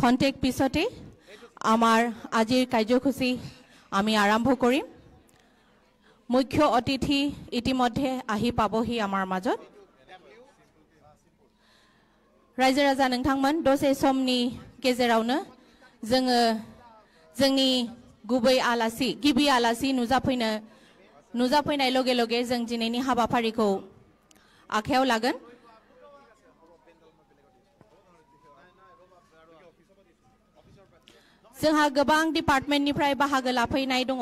খন্তেক পিছতে আমাৰ আজিৰ কাৰ্যসূচী আমি আৰম্ভ কৰিম মুখ্য অতিথি ইতিমধ্যে আহি পাবহি আমাৰ মাজত ৰাইজে ৰাজা नोंथांमोन दसे समनि गेजेरावनो जोङो जोंनि गुबै आलासि गिबि आलासि नुजाफैनाय लगे लगे जों दिनैनि हाबाफारिखौ आखायाव लागोन जोंहा गोबां डिपार्टमेन्टनिफ्राय बाहागो लाफैनाय दङ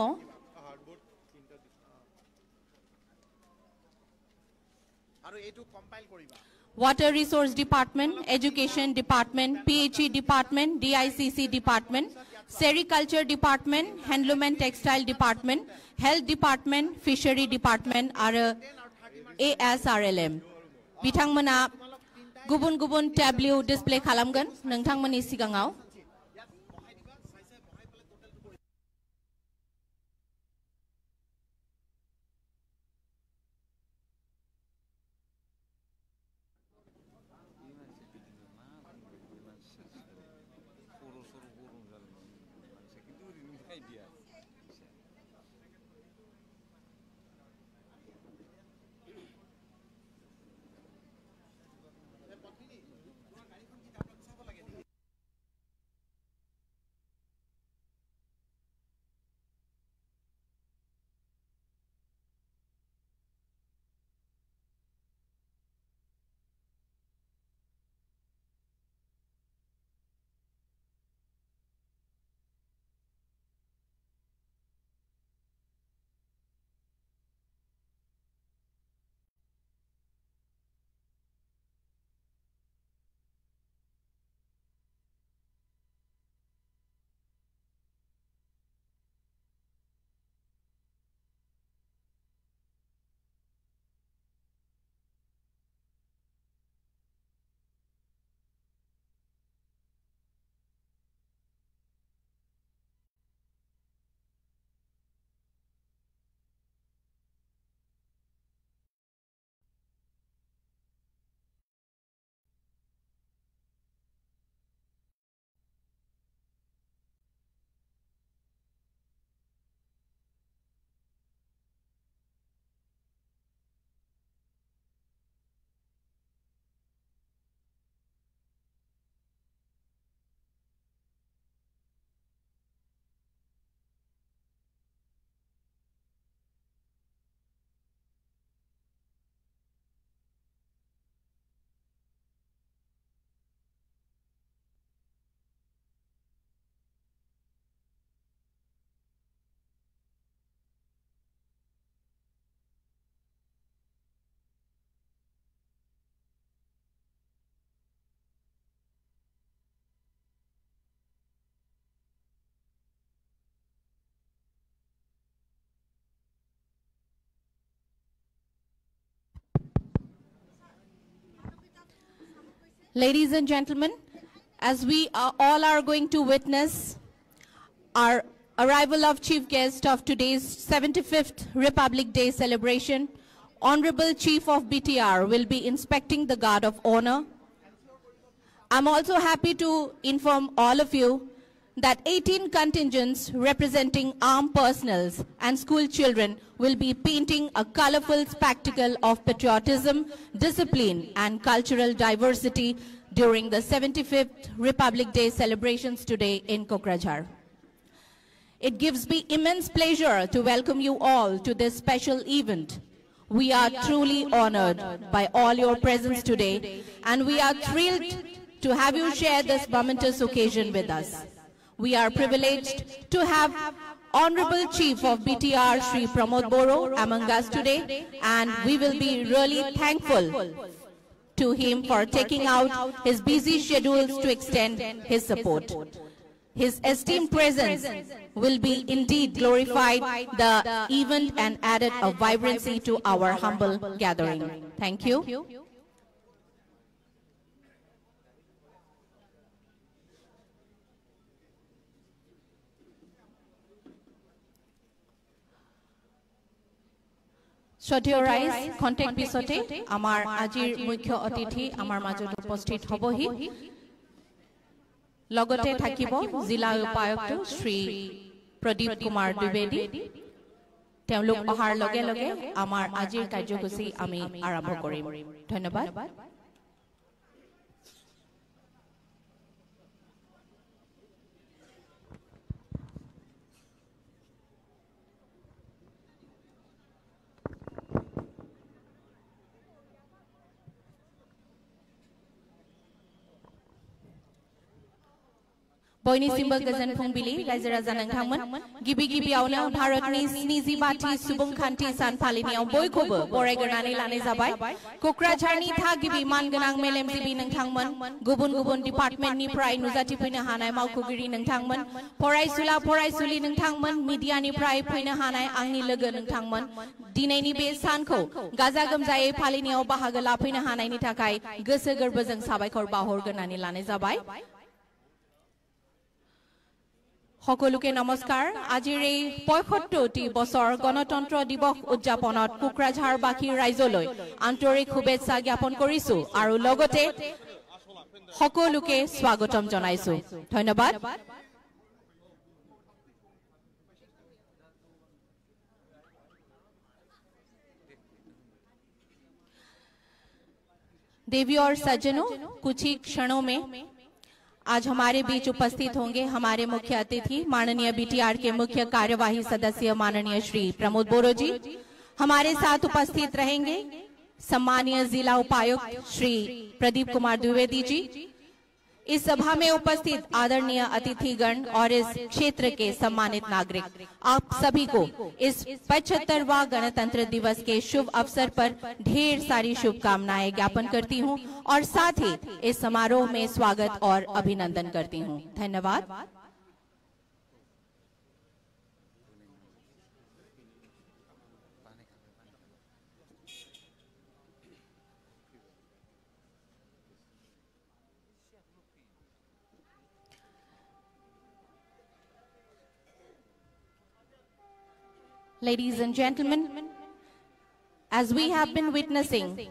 Water Resource Department, Education Department, PHE Department, DICC Department, Sericulture Department, Handloom and Textile Department, Health Department, Fishery Department, आरो ASRLM. बिथांमोना गुबुन टेब्लिउ डिस्प्ले खालामगोन नोंथांमोननि सिगाङाव Ladies and gentlemen, as we all are going to witness our arrival of chief guest of today's 75th Republic Day celebration, Honorable Chief of BTR will be inspecting the Guard of Honor. I'm also happy to inform all of you that 18 contingents representing armed personnels and school children will be painting a colorful spectacle of patriotism, discipline, and cultural diversity during the 75th Republic Day celebrations today in Kokrajhar. It gives me immense pleasure to welcome you all to this special event. We are truly honored by all your presence today, and we are thrilled to have you share this momentous occasion with us. We are privileged to have Honorable Chief of BTR, Shri Pramod Boro, among us today, and we will be really thankful to him for taking out his busy schedules to extend his support. His esteemed presence will be indeed glorified the event and added a vibrancy to our humble gathering. Thank you. Shraddheya Rais, contact pisote, amar ajir mukhya atithi amar majot uposthit hobohi. লগতে থাকিব জিলা উপায়ুক্ত শ্ৰী প্ৰদীপ কুমাৰ দ্বিবেদী তেওঁলোক অহাৰ লগে লগে আমাৰ আজিৰ কাৰ্যসূচী আমি আৰম্ভ কৰিম ধন্যবাদ बयनि सिम्बो गोजोन फुंबिलि रायजो राजा नोंथांमोन गिबि गिबियावनो भारतनि 72थि सुबुंखान्थि सान फालिनायाव बयखौबो बरायग्रोनानै लानाय जाबाय कक्राझारनि थागिबि मानगोनां मेलेमजिबि नोंथांमोन गुबुन गुबुन डिपार्टमेन्टनिफ्राय नुजाथिफैनो हानाय मावख'गिरि नोंथांमोन फरायसुला फरायसुलि नोंथांमोन मिडियानिफ्राय फैनो हानाय आंनि लोगो नोंथांमोन दिनैनि बे सानखौ गाजा गोमजायै फालिनायाव बाहागो लाफैनो हानायनि थाखाय गोसो गोरबोजों साबायखर बावहरग्रोनानै लानाय जाबाय সকলোকে নমস্কাৰ আজিৰ এই ৭৫টি বছৰ গণতন্ত্ৰ দিৱস উদযাপনত কোকৰাঝাৰবাসীৰ ৰাইজলৈ আন্তৰিক শুভেচ্ছা জ্ঞাপন কৰিছো আৰু লগতে সকলোকে স্বাগতম জনাইছো ধন্যবাদ देवी और सज्जनों कुछ ही क्षणों में आज हमारे बीच उपस्थित होंगे हमारे मुख्य अतिथि माननीय बीटीआर के मुख्य कार्यवाही सदस्य माननीय श्री प्रमोद बोरो जी हमारे साथ उपस्थित रहेंगे सम्मानीय जिला उपायुक्त श्री प्रदीप कुमार द्विवेदी जी इस सभा में उपस्थित आदरणीय अतिथिगण और इस क्षेत्र के सम्मानित नागरिक आप सभी को इस 75वां गणतंत्र दिवस के शुभ अवसर पर ढेर सारी शुभकामनाएं ज्ञापन करती हूं और साथ ही इस समारोह में स्वागत और अभिनंदन करती हूं धन्यवाद Ladies and gentlemen, as we have been witnessing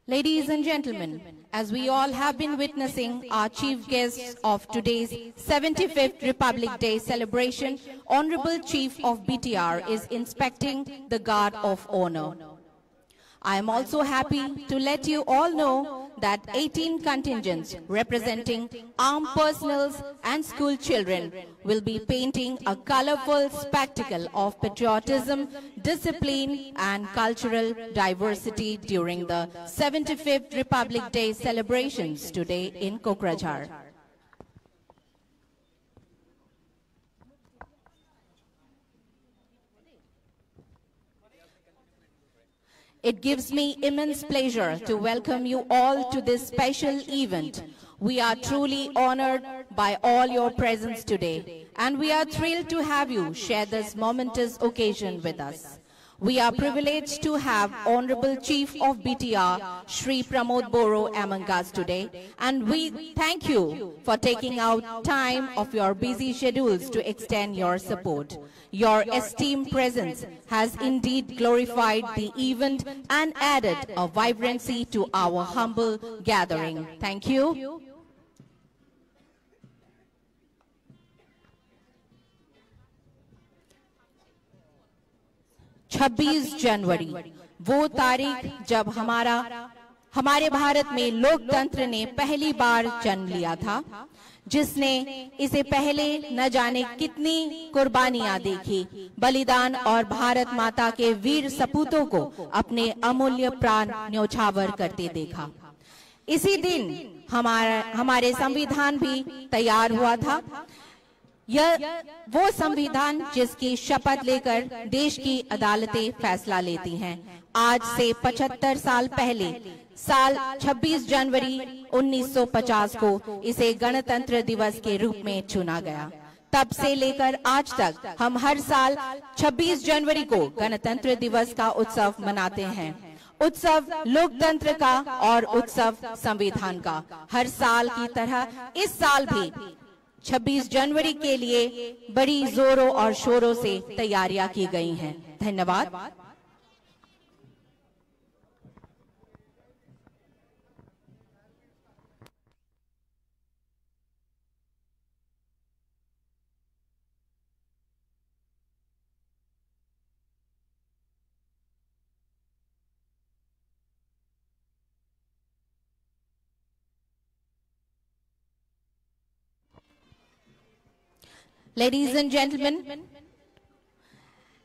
Ladies and gentlemen, as we all have been witnessing our chief guests of today's 75th Republic Day celebration, Honorable Chief of BTR is inspecting the Guard of Honor. I am also happy to let you all know that 18 contingents representing armed personnels and school children will be painting a colorful spectacle of patriotism, discipline and cultural diversity during the 75th Republic Day celebrations today in Kokrajhar. It gives me immense pleasure to welcome you all to this special event. We are truly honored by all your presence today, and we are thrilled to have you share this momentous occasion with us. We are privileged to have Honorable Chief of BTR, Shri Pramod Boro among us today, and we thank you for taking out time of your busy schedules to extend your support. Your esteemed presence has indeed glorified the event and added a vibrancy to our humble gathering. Thank you. 26 जनवरी वो तारीख जब हमारे भारत में लोकतंत्र ने पहली बार जन्म लिया था, जिसने इसे पहले न जाने कितनी कुर्बानियां देखी, बलिदान और भारत माता के वीर सपूतों को अपने अमूल्य प्राण न्योछावर करते देखा। इसी दिन हमारे संविधान भी तैयार हुआ था। यह वो संविधान जिसकी शपथ लेकर देश की अदालतें फैसला लेती हैं। आज से 75 साल पहले साल 26 जनवरी 1950 को इसे गणतंत्र दिवस के रूप में चुना गया। तब से लेकर आज तक हम हर साल 26 जनवरी को गणतंत्र दिवस का उत्सव मनाते हैं। उत्सव लोकतंत्र का और उत्सव संविधान का। हर साल की तरह इस साल भी 26 जनवरी के लिए बड़ी जोरों और शोरों से तैयारियां की गई हैं। धन्यवाद। Ladies and gentlemen,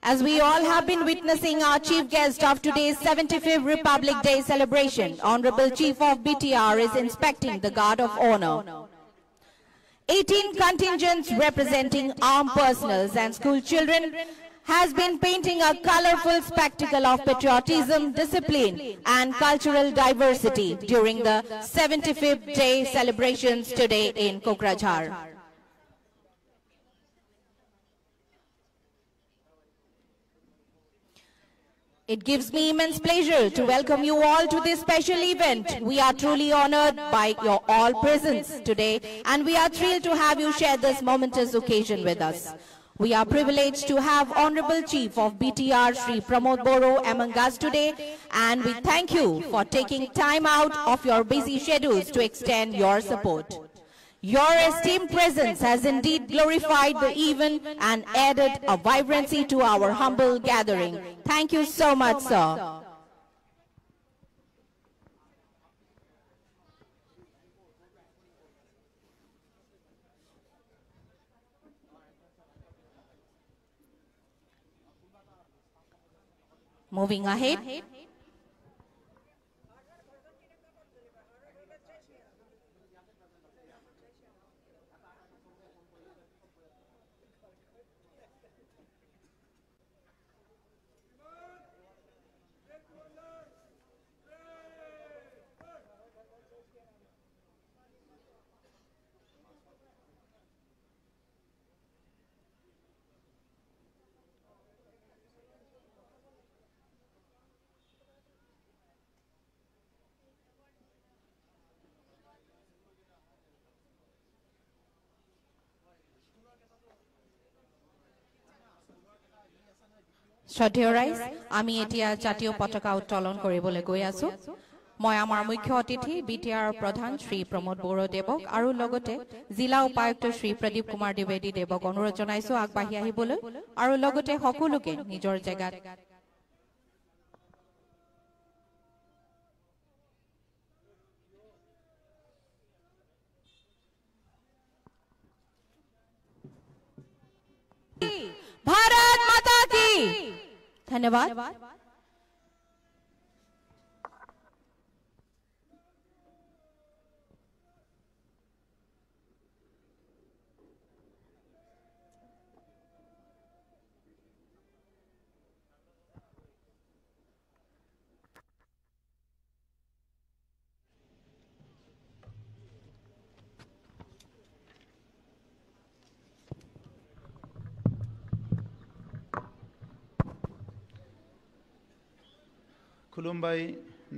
as we all have been witnessing, our chief guest of today's 75th Republic Day celebration, Honorable Chief of BTR, is inspecting the Guard of Honor. 18 contingents representing armed personals and school children has been painting a colorful spectacle of patriotism, discipline and cultural diversity during the 75th Day celebrations today in Kokrajhar. It gives me immense pleasure to welcome you all to this special event. We are truly honored by your all presence today, and we are thrilled to have you share this momentous occasion with us. We are privileged to have Honorable Chief of BTR, Shri Pramod Boro, among us today, and we thank you for taking time out of your busy schedules to extend your support. Your esteemed presence has indeed glorified the event and added a vibrancy to our humble gathering. Thank you so much, sir. Moving ahead. শ্ৰদ্ধেয় ৰাইজ, আমি এতিয়া জাতীয় পতাকা উত্তোলন কৰিবলৈ গৈ আছো। মই আমাৰ মুখ্য অতিথি বিটিআৰ প্ৰধান শ্ৰী প্ৰমোদ বড়ো দেৱক আৰু লগতে জিলা উপায়ুক্ত শ্ৰী প্ৰদীপ কুমাৰ দ্বিবেদী দেৱক অনুৰোধ জনাইছো আগবাঢ়ি আহিবলৈ আৰু লগতে সকলোকে নিজৰ জেগাত भारत माता की धन्यवाद। খুলুমবাই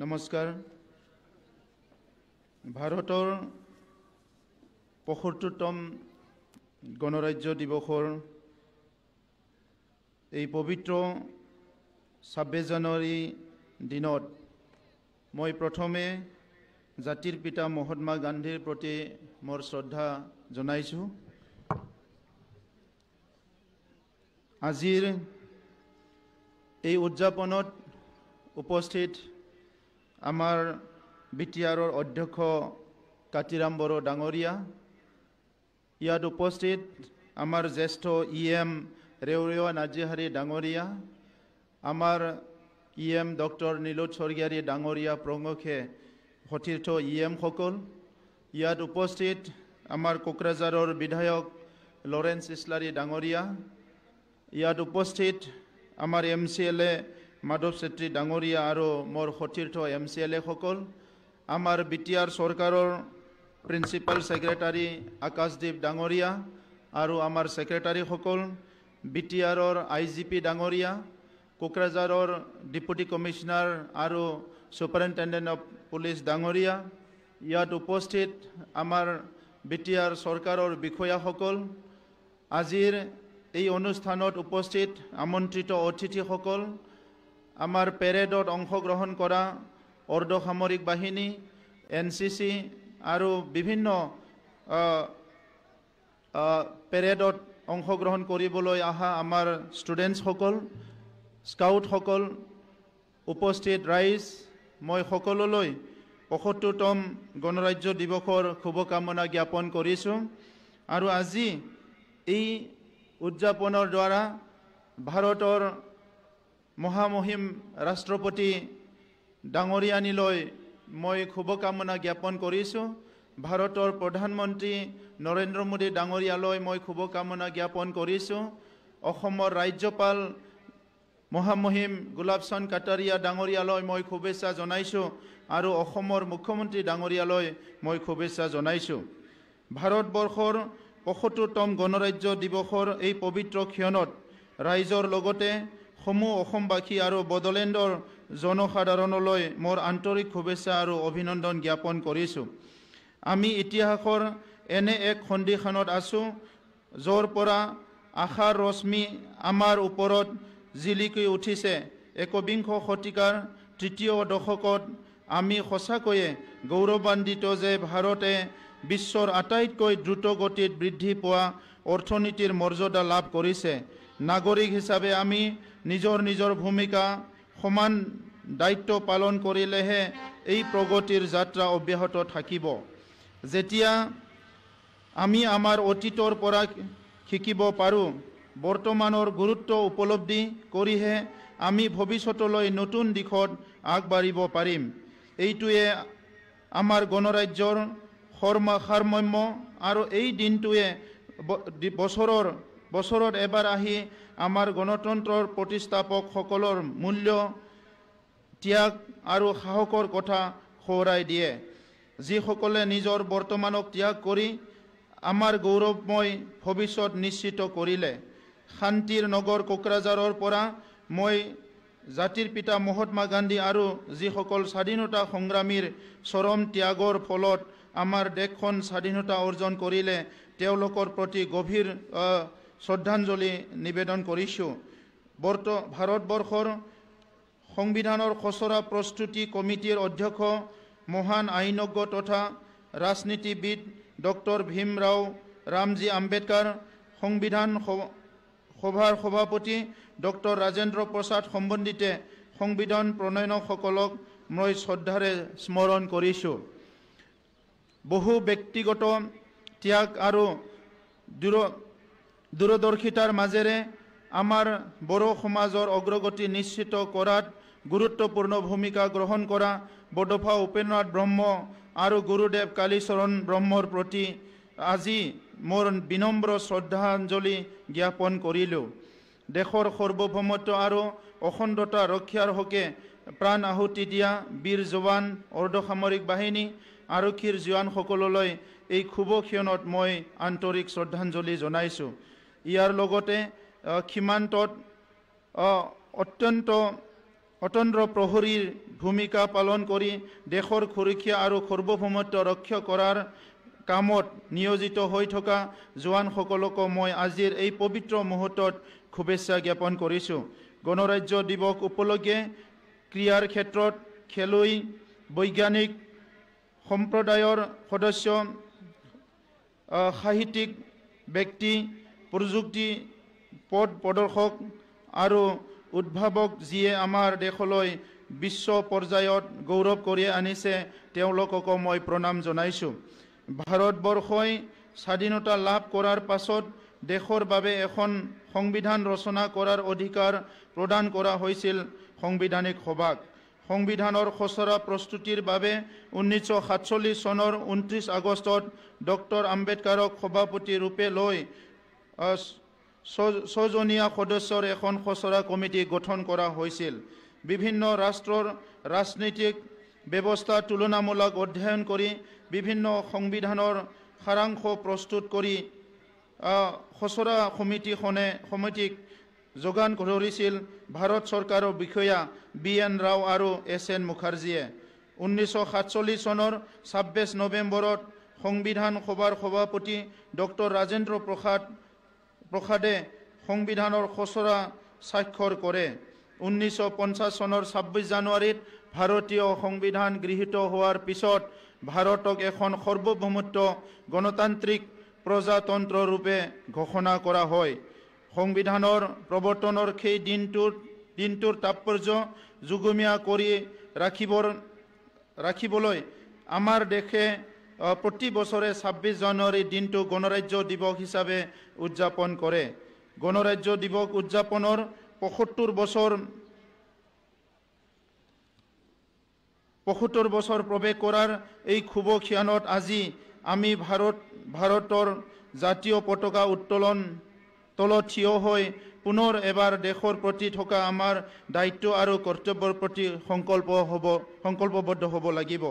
নমস্কাৰ। ভাৰতৰ ৭৫তম গণৰাজ্য দিৱসৰ এই পবিত্ৰ ২৬ জানুৱাৰী দিনত মই প্ৰথমে জাতিৰ পিতা মহাত্মা গান্ধীৰ প্ৰতি মোৰ শ্ৰদ্ধা জনাইছোঁ। আজিৰ এই উদযাপনত উপস্থিত আমাৰ বিটিআৰৰ অধ্যক্ষ কাতিৰাম বড়ো ডাঙৰীয়া, ইয়াত উপস্থিত আমাৰ জ্যেষ্ঠ ইএম ৰেউৰেৱা নাজিহাৰী ডাঙৰীয়া, আমাৰ ইএম ডক্টৰ নীলোৎ স্বৰ্গীয়াৰী ডাঙৰীয়া প্ৰমুখে সতীৰ্থ ইএমসকল, ইয়াত উপস্থিত আমাৰ কোকৰাঝাৰৰ বিধায়ক লৰেন্স ইছলাৰী ডাঙৰীয়া, ইয়াত উপস্থিত আমাৰ MCLA মাধৱ চেত্ৰী ডাঙৰীয়া আৰু মোৰ সতীৰ্থ MCLA সকল, আমাৰ বিটিআৰ চৰকাৰৰ প্ৰিন্সিপাল ছেক্ৰেটাৰী আকাশদ্বীপ ডাঙৰীয়া আৰু আমাৰ ছেক্ৰেটাৰীসকল, বিটিআৰৰ IGP ডাঙৰীয়া, কোকৰাঝাৰৰ ডেপুটি কমিশনাৰ আৰু সুপাৰিনটেণ্ডেণ্ট অফ পুলিচ ডাঙৰীয়া, ইয়াত উপস্থিত আমাৰ বিটিআৰ চৰকাৰৰ বিষয়াসকল, আজিৰ এই অনুষ্ঠানত উপস্থিত আমন্ত্ৰিত অতিথিসকল, আমাৰ পেৰেডত অংশগ্ৰহণ কৰা অৰ্ধসামৰিক বাহিনী, NCC আৰু বিভিন্ন পেৰেডত অংশগ্ৰহণ কৰিবলৈ অহা আমাৰ ষ্টুডেণ্টছসকল, স্কাউটসকল, উপস্থিত ৰাইজ, মই সকলোলৈ ৭৫তম গণৰাজ্য দিৱসৰ শুভকামনা জ্ঞাপন কৰিছোঁ। আৰু আজি এই উদযাপনৰ দ্বাৰা ভাৰতৰ মহামহিম ৰাষ্ট্ৰপতি ডাঙৰীয়ানীলৈ মই শুভকামনা জ্ঞাপন কৰিছোঁ। ভাৰতৰ প্ৰধানমন্ত্ৰী নৰেন্দ্ৰ মোদী ডাঙৰীয়ালৈ মই শুভকামনা জ্ঞাপন কৰিছোঁ। অসমৰ ৰাজ্যপাল মহামহিম গুলাবচন্দ কাটাৰিয়া ডাঙৰীয়ালৈ মই শুভেচ্ছা জনাইছোঁ আৰু অসমৰ মুখ্যমন্ত্ৰী ডাঙৰীয়ালৈ মই শুভেচ্ছা জনাইছোঁ। ভাৰতবৰ্ষৰ ৭৫তম গণৰাজ্য দিৱসৰ এই পবিত্ৰ ক্ষণত ৰাইজৰ লগতে সমূহ অসমবাসী আৰু বড়োলেণ্ডৰ জনসাধাৰণলৈ মোৰ আন্তৰিক শুভেচ্ছা আৰু অভিনন্দন জ্ঞাপন কৰিছোঁ। আমি ইতিহাসৰ এনে এক সন্ধিক্ষণত আছোঁ য'ৰ পৰা আশাৰ ৰশ্মি আমাৰ ওপৰত জিলিকি উঠিছে। একবিংশ শতিকাৰ তৃতীয় দশকত আমি সঁচাকৈয়ে গৌৰৱান্বিত যে ভাৰতে বিশ্বৰ আটাইতকৈ দ্ৰুতগতিত বৃদ্ধি পোৱা অৰ্থনীতিৰ মৰ্যাদা লাভ কৰিছে। নাগৰিক হিচাপে আমি নিজৰ নিজৰ ভূমিকা সমান দায়িত্ব পালন কৰিলেহে এই প্ৰগতিৰ যাত্ৰা অব্যাহত থাকিব। যেতিয়া আমি আমাৰ অতীতৰ পৰা শিকিব পাৰোঁ, বৰ্তমানৰ গুৰুত্ব উপলব্ধি কৰিহে আমি ভৱিষ্যতলৈ নতুন দিশত আগবাঢ়িব পাৰিম। এইটোৱে আমাৰ গণৰাজ্যৰ সাৰমৰ্ম আৰু এই দিনটোৱে বছৰত এবাৰ আহি আমাৰ গণতন্ত্ৰৰ প্ৰতিষ্ঠাপকসকলৰ মূল্য, ত্যাগ আৰু সাহসৰ কথা সোঁৱৰাই দিয়ে, যিসকলে নিজৰ বৰ্তমানক ত্যাগ কৰি আমাৰ গৌৰৱময় ভৱিষ্যত নিশ্চিত কৰিলে। শান্তিৰ নগৰ কোকৰাঝাৰৰ পৰা মই জাতিৰ পিতা মহাত্মা গান্ধী আৰু যিসকল স্বাধীনতা সংগ্ৰামীৰ চৰম ত্যাগৰ ফলত আমাৰ দেশখন স্বাধীনতা অৰ্জন কৰিলে, তেওঁলোকৰ প্ৰতি গভীৰ শ্ৰদ্ধাঞ্জলি নিবেদন কৰিছোঁ। ভাৰতবৰ্ষৰ সংবিধানৰ খচৰা প্ৰস্তুতি কমিটিৰ অধ্যক্ষ মহান আইনজ্ঞ তথা ৰাজনীতিবিদ ডক্টৰ ভীমৰাও ৰামজী আম্বেদকাৰ, সংবিধান সভাৰ সভাপতি ডক্টৰ ৰাজেন্দ্ৰ প্ৰসাদ সম্বন্ধিতে সংবিধান প্ৰণয়নসকলক মই শ্ৰদ্ধাৰে স্মৰণ কৰিছোঁ। বহু ব্যক্তিগত ত্যাগ আৰু দূৰদৰ্শিতাৰ মাজেৰে আমাৰ বড়ো সমাজৰ অগ্ৰগতি নিশ্চিত কৰাত গুৰুত্বপূৰ্ণ ভূমিকা গ্ৰহণ কৰা বডফা উপেন্দ্ৰনাথ ব্ৰহ্ম আৰু গুৰুদেৱ কালীচৰণ ব্ৰহ্মৰ প্ৰতি আজি মোৰ বিনম্ৰ শ্ৰদ্ধাঞ্জলি জ্ঞাপন কৰিলোঁ। দেশৰ সাৰ্বভৌমত্ব আৰু অখণ্ডতা ৰক্ষাৰ হকে প্ৰাণ আহুতি দিয়া বীৰ জোৱান, অৰ্ধসামৰিক বাহিনী, আৰক্ষীৰ জোৱানসকললৈ এই শুভ ক্ষণত মই আন্তৰিক শ্ৰদ্ধাঞ্জলি জনাইছোঁ। ইয়াৰ লগতে সীমান্তত অতন্ত্ৰ প্ৰহৰীৰ ভূমিকা পালন কৰি দেশৰ সুৰক্ষা আৰু সাৰ্বভৌমত্ব ৰক্ষা কৰাৰ কামত নিয়োজিত হৈ থকা জোৱানসকলকো মই আজিৰ এই পবিত্ৰ মুহূৰ্তত শুভেচ্ছা জ্ঞাপন কৰিছোঁ। গণৰাজ্য দিৱস উপলক্ষে ক্ৰীড়াৰ ক্ষেত্ৰত খেলুৱৈ, বৈজ্ঞানিক সম্প্ৰদায়ৰ সদস্য, সাহিত্যিক ব্যক্তি, প্ৰযুক্তি পথ প্ৰদৰ্শক আৰু উদ্ভাৱক যিয়ে আমাৰ দেশলৈ বিশ্ব পৰ্যায়ত গৌৰৱ কৰি আনিছে তেওঁলোককো মই প্ৰণাম জনাইছোঁ। ভাৰতবৰ্ষই স্বাধীনতা লাভ কৰাৰ পাছত দেশৰ বাবে এখন সংবিধান ৰচনা কৰাৰ অধিকাৰ প্ৰদান কৰা হৈছিল সাংবিধানিক সভাক। সংবিধানৰ খচৰা প্ৰস্তুতিৰ বাবে 1947 চনৰ 29 আগষ্টত ডক্টৰ আম্বেদকাৰক সভাপতি ৰূপে লৈ 6জনীয়া সদস্যৰ এখন খচৰা কমিটি গঠন কৰা হৈছিল। বিভিন্ন ৰাষ্ট্ৰৰ ৰাজনৈতিক ব্যৱস্থা তুলনামূলক অধ্যয়ন কৰি বিভিন্ন সংবিধানৰ সাৰাংশ প্ৰস্তুত কৰি খচৰা সমিতিক যোগান ধৰিছিল ভাৰত চৰকাৰৰ বিষয়া BN ৰাও আৰু SN মুখাৰ্জীয়ে। 1947 চনৰ 26 নৱেম্বৰত সংবিধান সভাৰ সভাপতি ডক্টৰ ৰাজেন্দ্ৰ প্ৰসাদে সংবিধানৰ খচৰা স্বাক্ষৰ কৰে। 1950 চনৰ 26 জানুৱাৰীত ভাৰতীয় সংবিধান গৃহীত হোৱাৰ পিছত ভাৰতক এখন সাৰ্বভৌমত্ব গণতান্ত্ৰিক প্ৰজাতন্ত্ৰ ৰূপে ঘোষণা কৰা হয়। সংবিধানৰ প্ৰৱৰ্তনৰ সেই দিনটোৰ তাৎপৰ্য যুগমীয়া কৰি ৰাখিবলৈ আমাৰ দেশে প্ৰতি বছৰে 26 জানুৱাৰী দিনটো গণৰাজ্য দিৱস হিচাপে উদযাপন কৰে। গণৰাজ্য দিৱস উদযাপনৰ 75 বছৰ প্ৰৱেশ কৰাৰ এই শুভ ক্ষণত আজি আমি ভাৰতৰ জাতীয় পতাকা উত্তোলন তলত থিয় হৈ পুনৰ এবাৰ দেশৰ প্ৰতি থকা আমাৰ দায়িত্ব আৰু কৰ্তব্যৰ প্ৰতি সংকল্পবদ্ধ হ'ব লাগিব।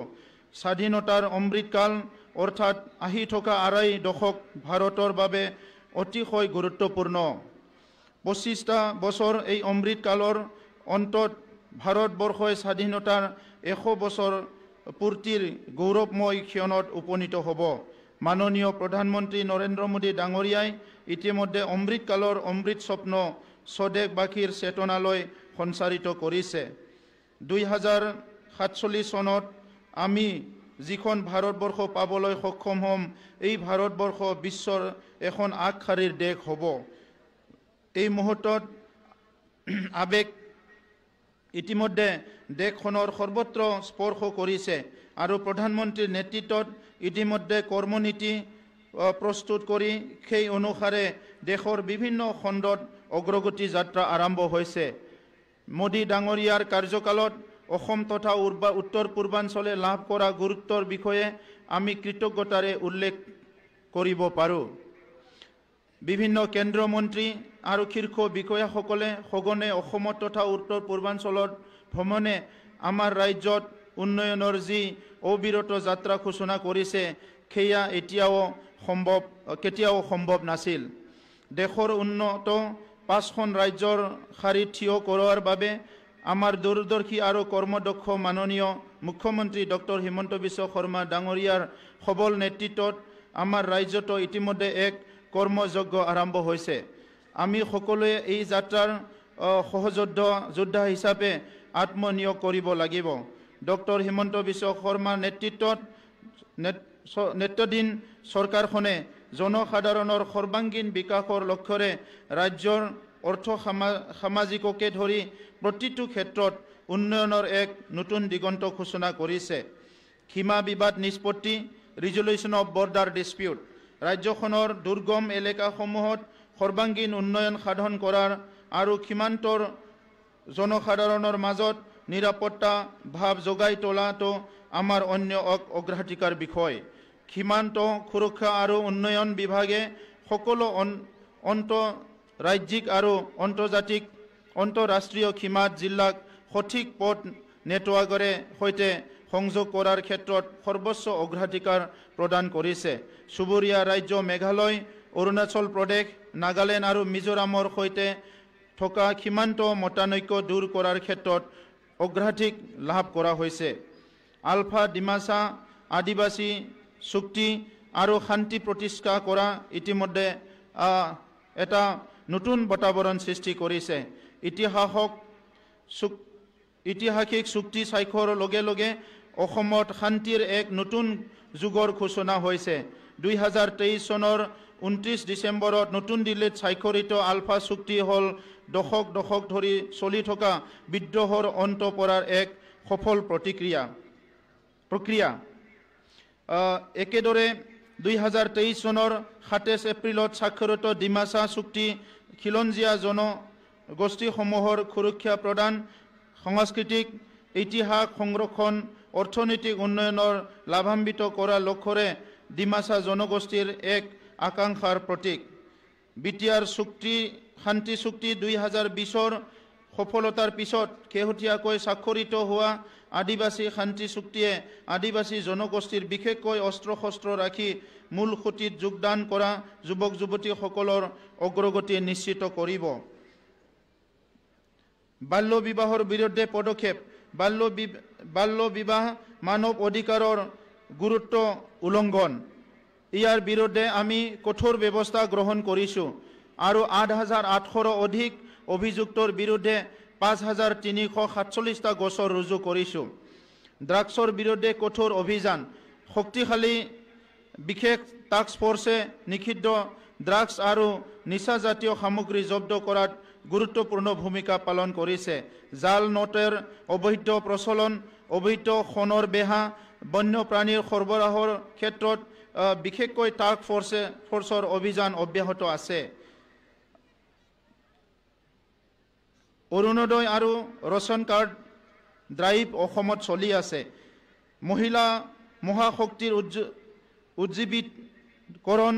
স্বাধীনতাৰ অমৃতকাল অৰ্থাৎ আহি থকা আঢ়ৈ দশক ভাৰতৰ বাবে অতিশয় গুৰুত্বপূৰ্ণ। 25টা বছৰ এই অমৃতকালৰ অন্তত ভাৰতবৰ্ষই স্বাধীনতাৰ 100 বছৰ পূৰ্তিৰ গৌৰৱময় ক্ষণত উপনীত হ'ব। মাননীয় প্ৰধানমন্ত্ৰী নৰেন্দ্ৰ মোদী ডাঙৰীয়াই ইতিমধ্যে অমৃতকালৰ অমৃত স্বপ্ন স্বদেশবাসীৰ চেতনালৈ সঞ্চাৰিত কৰিছে। 2047 চনত আমি যিখন ভাৰতবৰ্ষ পাবলৈ সক্ষম হ'ম, এই ভাৰতবৰ্ষ বিশ্বৰ এখন আগশাৰীৰ দেশ হ'ব। এই মুহূৰ্তত আৱেগ ইতিমধ্যে দেশখনৰ সৰ্বত্ৰ স্পৰ্শ কৰিছে আৰু প্ৰধানমন্ত্ৰীৰ নেতৃত্বত ইতিমধ্যে কৰ্মনীতি প্ৰস্তুত কৰি সেই অনুসাৰে দেশৰ বিভিন্ন খণ্ডত অগ্ৰগতি যাত্ৰা আৰম্ভ হৈছে। মোদী ডাঙৰীয়াৰ কাৰ্যকালত অসম তথা উত্তৰ পূৰ্বাঞ্চলে লাভ কৰা গুৰুত্বৰ বিষয়ে আমি কৃতজ্ঞতাৰে উল্লেখ কৰিব পাৰোঁ। বিভিন্ন কেন্দ্ৰীয় মন্ত্ৰী আৰু শীৰ্ষ বিষয়াসকলে সঘনে অসমত তথা উত্তৰ পূৰ্বাঞ্চলত ভ্ৰমণে আমাৰ ৰাজ্যত উন্নয়নৰ যি অবিৰত যাত্ৰা সূচনা কৰিছে সেয়া কেতিয়াও সম্ভৱ নাছিল। দেশৰ উন্নত 5খন ৰাজ্যৰ শাৰীত থিয় কৰোৱাৰ বাবে আমাৰ দূৰদৰ্শী আৰু কৰ্মদক্ষ মাননীয় মুখ্যমন্ত্ৰী ডক্টৰ হিমন্ত বিশ্ব শৰ্মা ডাঙৰীয়াৰ সবল নেতৃত্বত আমাৰ ৰাজ্যতো ইতিমধ্যে এক কৰ্মযজ্ঞ আৰম্ভ হৈছে। আমি সকলোৱে এই যাত্ৰাৰ যোদ্ধা হিচাপে আত্মনিয়োগ কৰিব লাগিব। ডক্টৰ হিমন্ত বিশ্ব শৰ্মাৰ নেতৃত্বাধীন চৰকাৰখনে জনসাধাৰণৰ সৰ্বাংগীন বিকাশৰ লক্ষ্যৰে ৰাজ্যৰ অৰ্থ সামাজিককে ধৰি প্ৰতিটো ক্ষেত্ৰত উন্নয়নৰ এক নতুন দিগন্ত সূচনা কৰিছে। সীমা বিবাদ নিষ্পত্তি ৰিজলিউশ্যন অফ বৰ্ডাৰ ডিছপিউট ৰাজ্যখনৰ দুৰ্গম এলেকাসমূহত সৰ্বাংগীন উন্নয়ন সাধন কৰাৰ আৰু সীমান্তৰ জনসাধাৰণৰ মাজত নিৰাপত্তা ভাৱ যোগাই তোলাটো আমাৰ অন্য অগ্ৰাধিকাৰ বিষয়। সীমান্ত সুৰক্ষা আৰু উন্নয়ন বিভাগে সকলো আন্তঃৰাজ্যিক আৰু আন্তঃৰাষ্ট্ৰীয় সীমাত জিলাক সঠিক পথ নেটৱৰ্কেৰে সৈতে সংযোগ কৰাৰ ক্ষেত্ৰত সৰ্বোচ্চ অগ্ৰাধিকাৰ প্ৰদান কৰিছে। চুবুৰীয়া ৰাজ্য মেঘালয়, অৰুণাচল প্ৰদেশ, নাগালেণ্ড আৰু মিজোৰামৰ সৈতে থকা সীমান্ত মতানৈক্য দূৰ কৰাৰ ক্ষেত্ৰত অগ্ৰাধিক লাভ কৰা হৈছে। আলফা ডিমাছা আদিবাসী চুক্তি আৰু শান্তি প্ৰতিষ্ঠা কৰা ইতিমধ্যে এটা নতুন বাতাবৰণ সৃষ্টি কৰিছে। ঐতিহাসিক চুক্তি স্বাক্ষৰৰ লগে লগে অসমত শান্তিৰ এক নতুন যুগৰ সূচনা হৈছে। 2023 চনৰ 29 ডিসেম্বৰত নতুন দিল্লীত স্বাক্ষৰিত আলফা চুক্তি হল দশক ধৰি চলি থকা বিদ্ৰোহৰ অন্ত পৰাৰ এক সফল প্ৰক্ৰিয়া একেদৰে 2023 চনৰ 27 এপ্ৰিলত স্বাক্ষৰিত ডিমাছা চুক্তি খিলঞ্জীয়া জনগোষ্ঠীসমূহৰ সুৰক্ষা প্ৰদান সাংস্কৃতিক ইতিহাস সংৰক্ষণ অৰ্থনৈতিক উন্নয়নৰ লাভান্বিত কৰাৰ লক্ষ্যৰে ডিমাছা জনগোষ্ঠীৰ এক আকাংক্ষাৰ প্ৰতীক বিটিআৰ চুক্তি শান্তি চুক্তি 2020ৰ সফলতাৰ পিছত শেহতীয়াকৈ স্বাক্ষৰিত হোৱা আদিবাসী শান্তি চুক্তিয়ে আদিবাসী জনগোষ্ঠীৰ বিশেষকৈ অস্ত্ৰ শস্ত্ৰ ৰাখি মূল খুঁটিত যোগদান কৰা যুৱক যুৱতীসকলৰ অগ্ৰগতি নিশ্চিত কৰিব বাল্য বিবাহৰ বিৰুদ্ধে পদক্ষেপ বাল্য বিবাহ মানৱ অধিকাৰৰ গুৰুত্ব উলংঘন ইয়াৰ বিৰুদ্ধে আমি কঠোৰ ব্যৱস্থা গ্ৰহণ কৰিছো আৰু 8,800ৰো অধিক অভিযুক্তৰ বিৰুদ্ধে 5,347টা গোচৰ ৰুজু কৰিছো ড্ৰাগছৰ বিৰুদ্ধে কঠোৰ অভিযান শক্তিশালী বিশেষ টাস্ক ফোৰ্সে নিষিদ্ধ ড্ৰাগছ আৰু নিচাজাতীয় সামগ্ৰী জব্দ কৰাত গুৰুত্বপূৰ্ণ ভূমিকা পালন কৰিছে জাল নোটৰ অবৈধ প্ৰচলন অবৈধ সোণৰ বেহা বন্যপ্ৰাণীৰ সৰবৰাহৰ ক্ষেত্ৰত বিশেষকৈ টাস্ক ফোৰ্সৰ অভিযান অব্যাহত আছে অৰুণোদয় আৰু ৰেচন কাৰ্ড ড্ৰাইভ অসমত চলি আছে মহিলা মহাশক্তিৰ উজ্জীৱিতকৰণ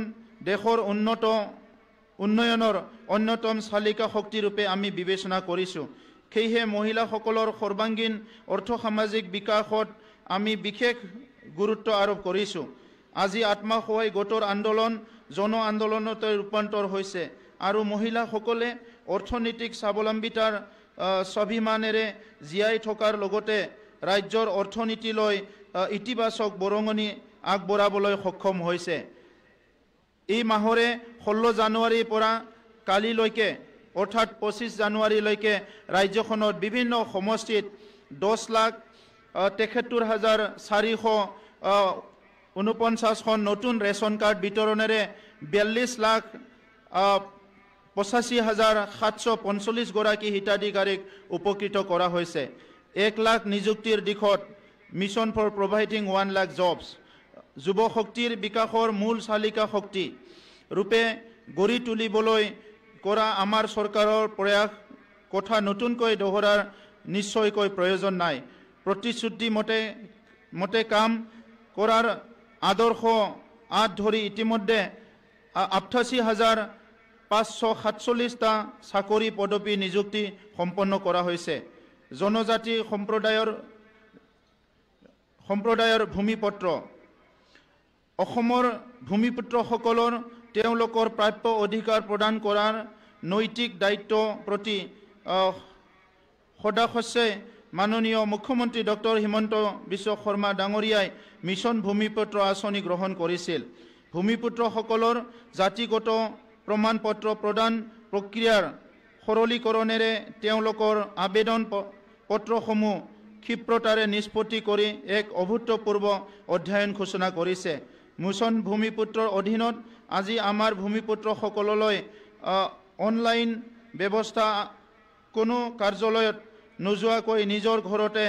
দেশৰ উন্নয়নৰ অন্যতম চালিকা শক্তি ৰূপে আমি বিবেচনা কৰিছো সেয়ে মহিলাসকলৰ সৰ্বাংগীন অৰ্থ-সামাজিক বিকাশত আমি বিশেষ গুৰুত্ব আৰোপ কৰিছো আজি আত্মসহায় গোটৰ আন্দোলন জন আন্দোলনতে ৰূপান্তৰ হৈছে আৰু মহিলাসকলে অৰ্থনৈতিক স্বাৱলম্বিতাৰ স্বাভিমানেৰে জীয়াই থকাৰ লগতে ৰাজ্যৰ অৰ্থনীতিলৈ ইতিবাচক বৰঙণি আগবঢ়াবলৈ সক্ষম হৈছে এই মাহৰে 16 জানুৱাৰীৰ পৰা কালিলৈকে অৰ্থাৎ 25 জানুৱাৰীলৈকে ৰাজ্যখনত বিভিন্ন সমষ্টিত 10,73,449খন নতুন ৰেচন কাৰ্ড বিতৰণেৰে 42,85,745 গৰাকী হিতাধিকাৰীক উপকৃত কৰা হৈছে 1 লাখ নিযুক্তিৰ দিশত mission for providing 1 lakh jobs যুৱ শক্তিৰ বিকাশৰ মূল চালিকা শক্তি ৰূপে গঢ়ি তুলিবলৈ কৰা আমাৰ চৰকাৰৰ প্ৰয়াস কথা নতুনকৈ দোহৰাৰ নিশ্চয়কৈ প্ৰয়োজন নাই প্ৰতিশ্ৰুতি মতে কাম কৰাৰ আদৰ্শ ধৰি ইতিমধ্যে 88,547টা চাকৰি পদবী নিযুক্তি সম্পন্ন কৰা হৈছে জনজাতি সম্প্ৰদায়ৰ ভূমিপত্ৰ অসমৰ ভূমিপুত্ৰসকলৰ তেওঁলোকৰ প্ৰাপ্য অধিকাৰ প্ৰদান কৰাৰ নৈতিক দায়িত্ব প্ৰতি সদাসস্যে মাননীয় মুখ্যমন্ত্ৰী ডক্টৰ হিমন্ত বিশ্ব শৰ্মা ডাঙৰীয়াই মিছন ভূমিপুত্ৰ আঁচনি গ্ৰহণ কৰিছিল ভূমিপুত্ৰসকলৰ জাতিগত প্ৰমাণপত্ৰ প্ৰদান প্ৰক্ৰিয়াৰ সৰলীকৰণেৰে তেওঁলোকৰ আবেদন পত্ৰসমূহ ক্ষিপ্ৰতাৰে নিষ্পত্তি কৰি এক অভূতপূৰ্ব অধ্যয়ন ঘোষণা কৰিছে মিছন ভূমিপুত্ৰৰ অধীনত আজি আমাৰ ভূমিপুত্ৰসকললৈ অনলাইন ব্যৱস্থা কোনো কাৰ্যালয়ত নোযোৱাকৈ নিজৰ ঘৰতে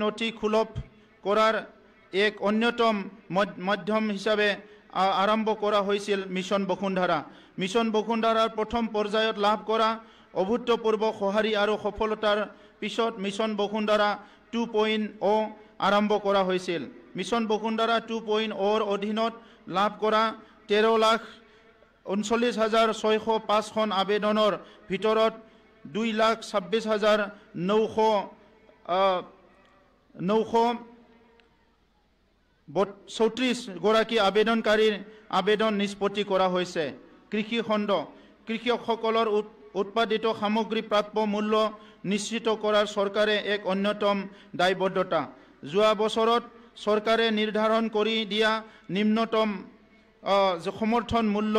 নথি সুলভ কৰাৰ এক অন্যতম মাধ্যম হিচাপে আৰম্ভ কৰা হৈছিল মিছন বসুন্ধৰাৰ প্ৰথম পৰ্যায়ত লাভ কৰা অভূতপূৰ্ব সঁহাৰি আৰু সফলতাৰ পিছত মিছন বসুন্ধৰা 2.0 আৰম্ভ কৰা হৈছিল মিছন বসুন্ধৰা 2.0ৰ অধীনত লাভ কৰা 13,39,605খন আবেদনৰ ভিতৰত 2,26,934 গৰাকী আবেদনকাৰীৰ আবেদন নিষ্পত্তি কৰা হৈছে কৃষি খণ্ড কৃষকসকলৰ উৎপাদিত সামগ্ৰী প্ৰাপ্য মূল্য নিশ্চিত কৰাৰ চৰকাৰে এক অন্যতম দায়বদ্ধতা। যোৱা বছৰত চৰকাৰে নিৰ্ধাৰণ কৰি দিয়া নিম্নতম সমৰ্থন মূল্য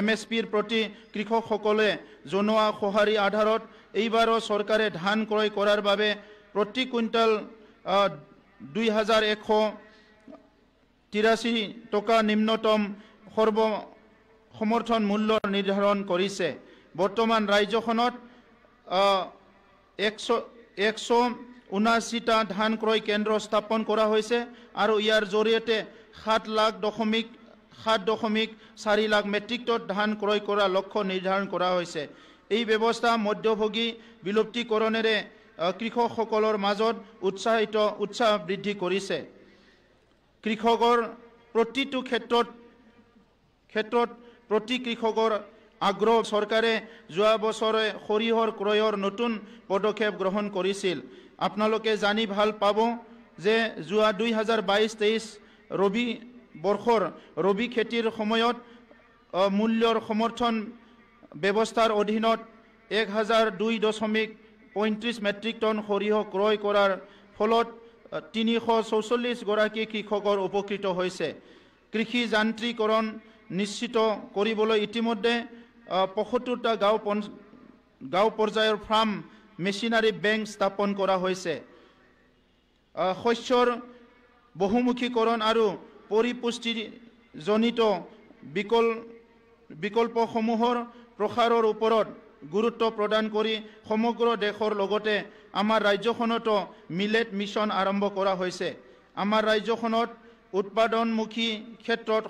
MSPৰ প্ৰতি কৃষকসকলে জনোৱা সঁহাৰি আধাৰত এইবাৰো চৰকাৰে ধান ক্ৰয় কৰাৰ বাবে প্ৰতি কুইণ্টেল 2183 টকা নিম্নতম সমৰ্থন মূল্য নিৰ্ধাৰণ কৰিছে। বৰ্তমান ৰাজ্যখনত 179টা ধান ক্ৰয় কেন্দ্ৰ স্থাপন কৰা হৈছে আৰু ইয়াৰ জৰিয়তে 7.4 লাখ মেট্ৰিক টন ধান ক্ৰয় কৰাৰ লক্ষ্য নিৰ্ধাৰণ কৰা হৈছে। এই ব্যৱস্থা মধ্যভোগী বিলুপ্তিকৰণেৰে কৃষকসকলৰ মাজত উৎসাহ বৃদ্ধি কৰিছে। কৃষকৰ প্ৰতিটো ক্ষেত্ৰত প্ৰতি কৃষকৰ আগ্ৰহ চৰকাৰে যোৱা বছৰে সৰিয়হৰ ক্ৰয়ৰ নতুন পদক্ষেপ গ্ৰহণ কৰিছিল। আপোনালোকে জানি ভাল পাব যে যোৱা 2022-23 ৰবি বৰ্ষৰ ৰবি খেতিৰ সময়ত মূল্যৰ সমৰ্থন ব্যৱস্থাৰ অধীনত 1002.35 মেট্ৰিক টন সৰিয়হ ক্ৰয় কৰাৰ ফলত 344 গৰাকী কৃষকৰ উপকৃত হৈছে। কৃষি যান্ত্ৰিকৰণ নিশ্চিত কৰিবলৈ ইতিমধ্যে 75টা গাঁও পৰ্যায়ৰ ফাৰ্ম মেচিনাৰী বেংক স্থাপন কৰা হৈছে। শস্যৰ বহুমুখীকৰণ আৰু পৰিপুষ্টিজনিত বিকল্পসমূহৰ প্ৰসাৰৰ ওপৰত গুৰুত্ব প্ৰদান কৰি সমগ্ৰ দেশৰ লগতে আমাৰ ৰাজ্যখনতো মিলেট মিছন আৰম্ভ কৰা হৈছে। আমাৰ ৰাজ্যখনত উৎপাদনমুখী ক্ষেত্ৰত